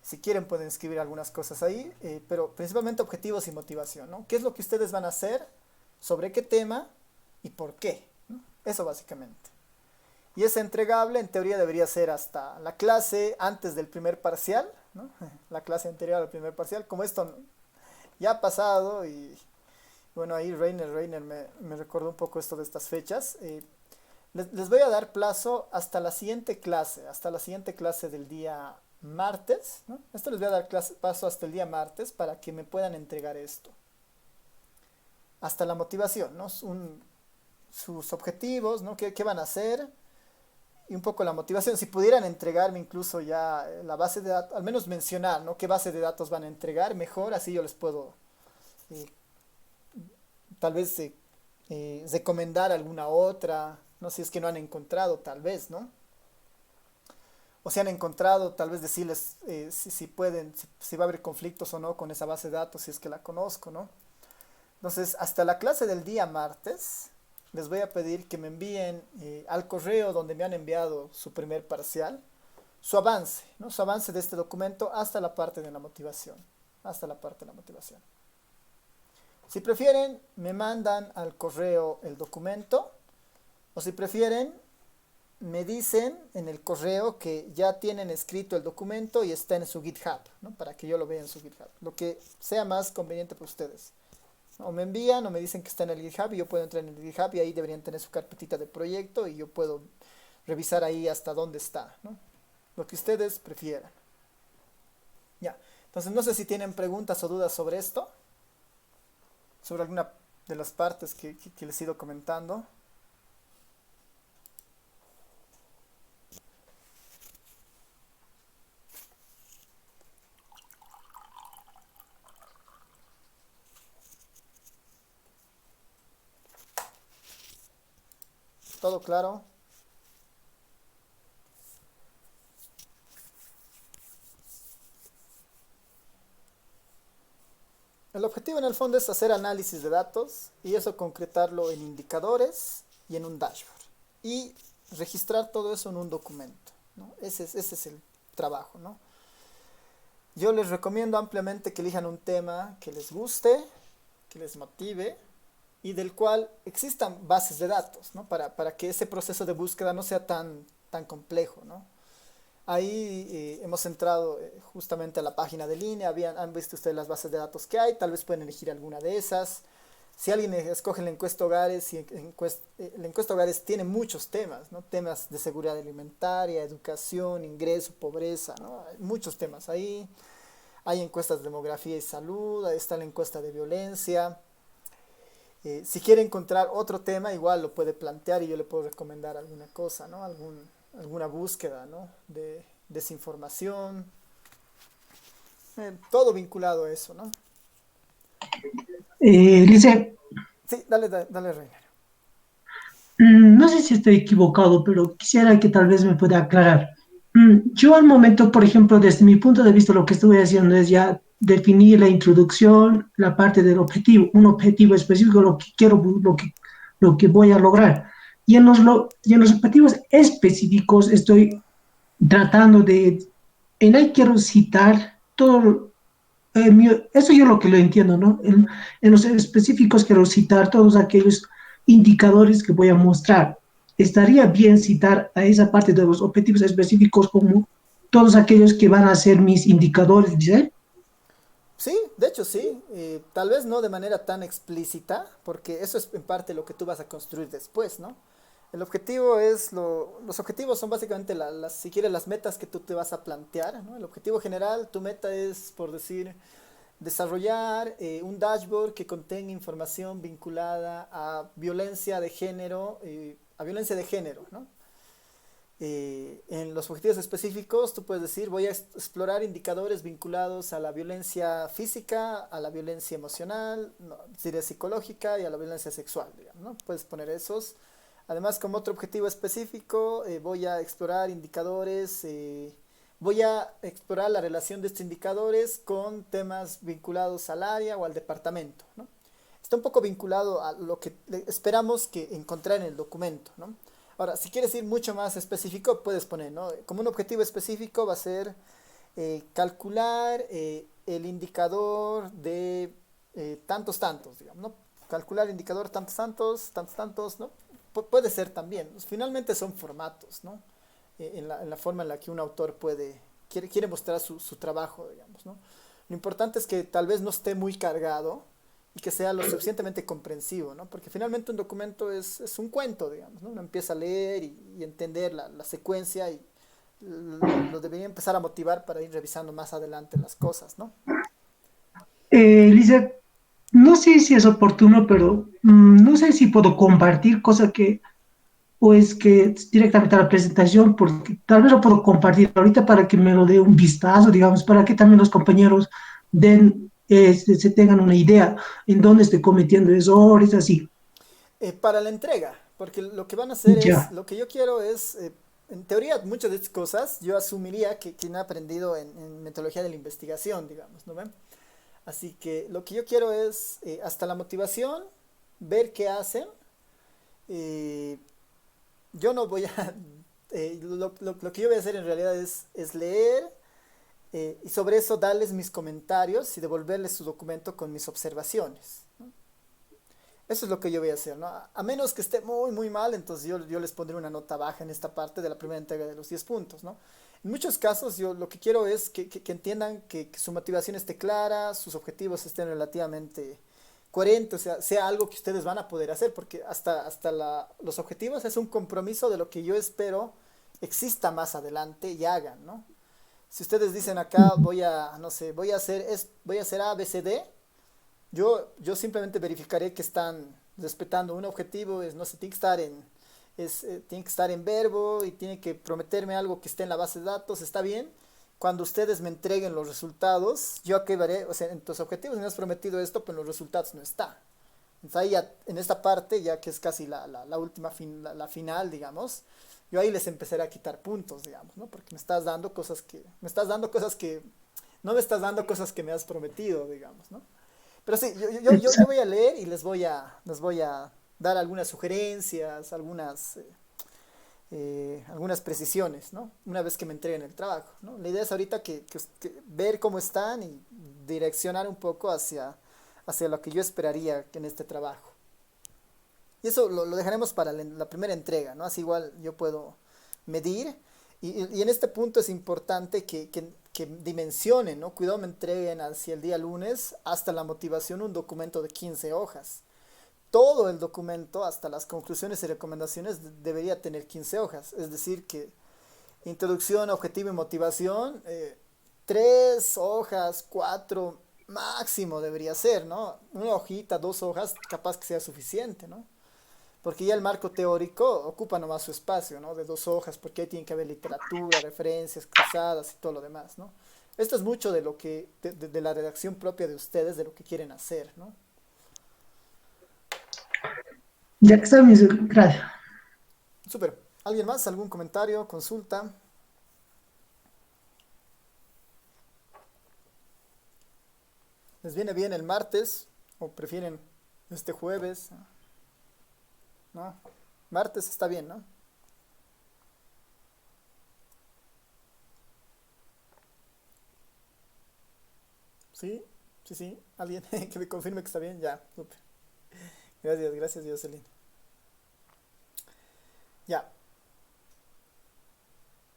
Si quieren pueden escribir algunas cosas ahí, pero principalmente objetivos y motivación, ¿no? ¿Qué es lo que ustedes van a hacer? ¿Sobre qué tema? ¿Y por qué? ¿No? Eso básicamente. Y ese entregable en teoría debería ser hasta la clase antes del primer parcial, ¿no? La clase anterior al primer parcial. Como esto ya ha pasado y bueno, ahí Reiner me recordó un poco esto de estas fechas. Les voy a dar plazo hasta la siguiente clase del día martes, ¿no? Esto les voy a dar paso hasta el día martes para que me puedan entregar esto. Hasta la motivación, ¿no? Sus objetivos, ¿no? ¿Qué van a hacer? Y un poco la motivación. Si pudieran entregarme incluso ya la base de datos, al menos mencionar, ¿no? ¿Qué base de datos van a entregar? Mejor, así yo les puedo tal vez recomendar alguna otra, no sé si es que no han encontrado, tal vez, ¿no? O si han encontrado, tal vez decirles si pueden, si va a haber conflictos o no con esa base de datos, si es que la conozco, ¿no? Entonces, hasta la clase del día martes, les voy a pedir que me envíen al correo donde me han enviado su primer parcial, su avance, ¿no? Su avance de este documento hasta la parte de la motivación, hasta la parte de la motivación. Si prefieren, me mandan al correo el documento, o si prefieren, me dicen en el correo que ya tienen escrito el documento y está en su GitHub, ¿no? Para que yo lo vea en su GitHub, lo que sea más conveniente para ustedes. O me envían o me dicen que está en el GitHub y yo puedo entrar en el GitHub y ahí deberían tener su carpetita de proyecto y yo puedo revisar ahí hasta dónde está, ¿no? Lo que ustedes prefieran. Ya, entonces no sé si tienen preguntas o dudas sobre esto, sobre alguna de las partes que les he ido comentando. ¿Todo claro? El objetivo en el fondo es hacer análisis de datos y eso concretarlo en indicadores y en un dashboard. Y registrar todo eso en un documento, ¿no? Ese es el trabajo, ¿no? Yo les recomiendo ampliamente que elijan un tema que les guste, que les motive y del cual existan bases de datos, ¿no? Para que ese proceso de búsqueda no sea tan complejo, ¿no? Ahí hemos entrado justamente a la página de línea, han visto ustedes las bases de datos que hay, tal vez pueden elegir alguna de esas. Si alguien escoge la encuesta hogares, la encuesta hogares tiene muchos temas, ¿no? Temas de seguridad alimentaria, educación, ingreso, pobreza, ¿no? Hay muchos temas ahí. Hay encuestas de demografía y salud, ahí está la encuesta de violencia. Si quiere encontrar otro tema, igual lo puede plantear y yo le puedo recomendar alguna cosa, ¿no? Alguna búsqueda, ¿no? De desinformación, todo vinculado a eso, ¿no? Lice, Sí, dale, Reiner. no sé si estoy equivocado, pero quisiera que tal vez me pueda aclarar. Yo al momento, por ejemplo, desde mi punto de vista, lo que estoy haciendo es ya definir la introducción, la parte del objetivo, un objetivo específico, lo que quiero, lo que voy a lograr. Y en los objetivos específicos estoy tratando en ahí quiero citar todo, eso yo lo que lo entiendo, ¿no? En los específicos quiero citar todos aquellos indicadores que voy a mostrar. Estaría bien citar a esa parte de los objetivos específicos como todos aquellos que van a ser mis indicadores, ¿dice? Sí, de hecho sí, tal vez no de manera tan explícita, porque eso es en parte lo que tú vas a construir después, ¿no? El objetivo los objetivos son básicamente si quieres, las metas que tú te vas a plantear, ¿no? El objetivo general, tu meta es, por decir, desarrollar un dashboard que contenga información vinculada a violencia de género, ¿no? En los objetivos específicos, tú puedes decir, voy a explorar indicadores vinculados a la violencia física, a la violencia emocional, no, diría psicológica y a la violencia sexual, digamos, ¿no? Puedes poner esos. Además, como otro objetivo específico, voy a explorar indicadores, voy a explorar la relación de estos indicadores con temas vinculados al área o al departamento, ¿no? Está un poco vinculado a lo que esperamos que encontrar en el documento, ¿no? Ahora, si quieres ir mucho más específico, puedes poner, ¿no? Como un objetivo específico va a ser calcular el indicador de tantos, digamos, ¿no? Calcular el indicador tantos, ¿no? Puede ser también. Finalmente son formatos, ¿no? En la forma en la que un autor quiere mostrar su trabajo, digamos, ¿no? Lo importante es que tal vez no esté muy cargado y que sea lo suficientemente comprensivo, ¿no? Porque finalmente un documento es un cuento, digamos, ¿no? Uno empieza a leer y entender la secuencia y lo debería empezar a motivar para ir revisando más adelante las cosas, ¿no? Lisa, no sé si es oportuno, pero no sé si puedo compartir cosa que, o es que directamente a la presentación, porque tal vez lo puedo compartir ahorita para que me lo dé un vistazo, digamos, para que también los compañeros se tengan una idea en dónde estoy cometiendo errores, así. Para la entrega, porque lo que van a hacer Ya. lo que yo quiero es, en teoría, muchas de estas cosas yo asumiría que quien ha aprendido en metodología de la investigación, digamos, ¿no ven? Así que lo que yo quiero es, hasta la motivación, ver qué hacen. eh, yo no voy a, lo que yo voy a hacer en realidad es leer y sobre eso darles mis comentarios y devolverles su documento con mis observaciones. Eso es lo que yo voy a hacer, ¿no? A menos que esté muy mal, entonces yo les pondré una nota baja en esta parte de la primera entrega de los 10 puntos, ¿no? En muchos casos yo lo que quiero es que entiendan que su motivación esté clara, sus objetivos estén relativamente coherentes, o sea algo que ustedes van a poder hacer, porque hasta los objetivos es un compromiso de lo que yo espero exista más adelante y hagan, ¿no? Si ustedes dicen acá no sé, voy a hacer A, B, C, D, yo simplemente verificaré que están respetando un objetivo, no sé, tiene que estar en verbo y tiene que prometerme algo que esté en la base de datos, está bien. Cuando ustedes me entreguen los resultados, yo acabaré, o sea, en tus objetivos me has prometido esto, pero en los resultados no está. Entonces ahí ya, en esta parte, ya que es casi la última la final, digamos, yo ahí les empezaré a quitar puntos, digamos, ¿no? Porque no me estás dando cosas que me has prometido, digamos, ¿no? Pero sí, yo voy a leer y les voy a dar algunas sugerencias, algunas precisiones, ¿no? Una vez que me entreguen el trabajo, ¿no? La idea es ahorita que ver cómo están y direccionar un poco hacia lo que yo esperaría en este trabajo. Y eso lo dejaremos para la primera entrega, ¿no? Así igual yo puedo medir. Y en este punto es importante que dimensionen, ¿no? Cuidado me entreguen hacia el día lunes hasta la motivación un documento de 15 hojas. Todo el documento, hasta las conclusiones y recomendaciones, debería tener 15 hojas. Es decir, que introducción, objetivo y motivación, 3 hojas, 4 máximo debería ser, ¿no? Una hojita, 2 hojas, capaz que sea suficiente, ¿no? Porque ya el marco teórico ocupa nomás su espacio, ¿no? De 2 hojas, porque ahí tiene que haber literatura, referencias cruzadas y todo lo demás, ¿no? Esto es mucho de lo que, de la redacción propia de ustedes, de lo que quieren hacer, ¿no? Ya que está bien, gracias. Súper. ¿Alguien más? ¿Algún comentario? ¿Consulta? ¿Les viene bien el martes? ¿O prefieren este jueves? ¿No? Martes está bien, ¿no? ¿Sí? Sí, sí. ¿Alguien que me confirme que está bien? Ya, súper. Gracias, gracias, Jocelyn. Ya.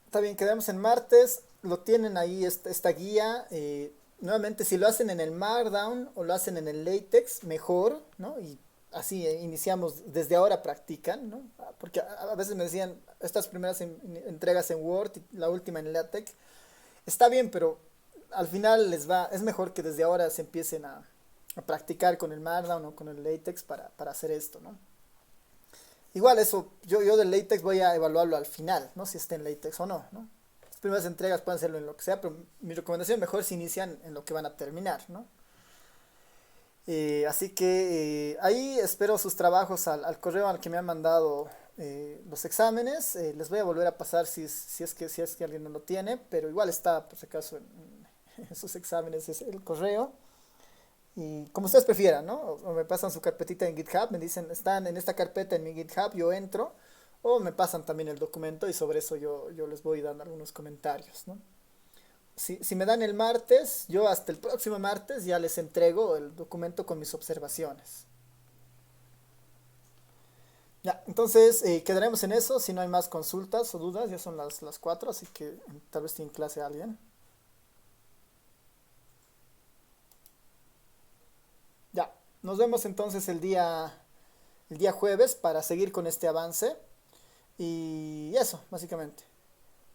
Está bien, quedamos en martes. Lo tienen ahí esta guía. Nuevamente, si lo hacen en el Markdown o lo hacen en el LaTeX, mejor, ¿no? Y así iniciamos, desde ahora practican, ¿no? Porque a veces me decían, estas primeras entregas en Word y la última en LaTeX, está bien, pero al final es mejor que desde ahora se empiecen a practicar con el Markdown o con el LaTeX para hacer esto, ¿no? Igual eso, yo del LaTeX voy a evaluarlo al final, ¿no? Si está en LaTeX o no, ¿no? Las primeras entregas pueden hacerlo en lo que sea, pero mi recomendación mejor si inician en lo que van a terminar, ¿no? Así que ahí espero sus trabajos al correo al que me han mandado los exámenes. Les voy a volver a pasar si es que alguien no lo tiene, pero igual está, por si acaso, en esos exámenes es el correo. Y como ustedes prefieran, ¿no? O me pasan su carpetita en GitHub, me dicen, están en esta carpeta en mi GitHub, yo entro, o me pasan también el documento y sobre eso yo les voy dando algunos comentarios, ¿no? Si me dan el martes, yo hasta el próximo martes ya les entrego el documento con mis observaciones. Ya, entonces quedaremos en eso, si no hay más consultas o dudas, ya son las 4, así que tal vez tiene clase alguien. Ya, nos vemos entonces el día jueves para seguir con este avance. Y eso, básicamente.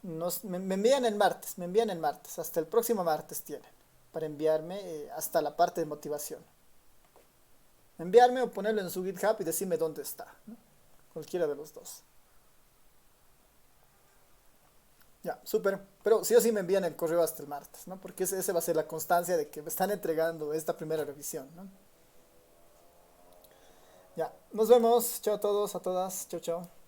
Me envían el martes, me envían el martes. Hasta el próximo martes tienen para enviarme hasta la parte de motivación. Enviarme o ponerlo en su GitHub y decirme dónde está, ¿no? Cualquiera de los dos. Ya, súper. Pero sí o sí me envían el correo hasta el martes, ¿no? Porque ese va a ser la constancia de que me están entregando esta primera revisión, ¿no? Ya, nos vemos. Chao a todos, a todas. Chao, chao.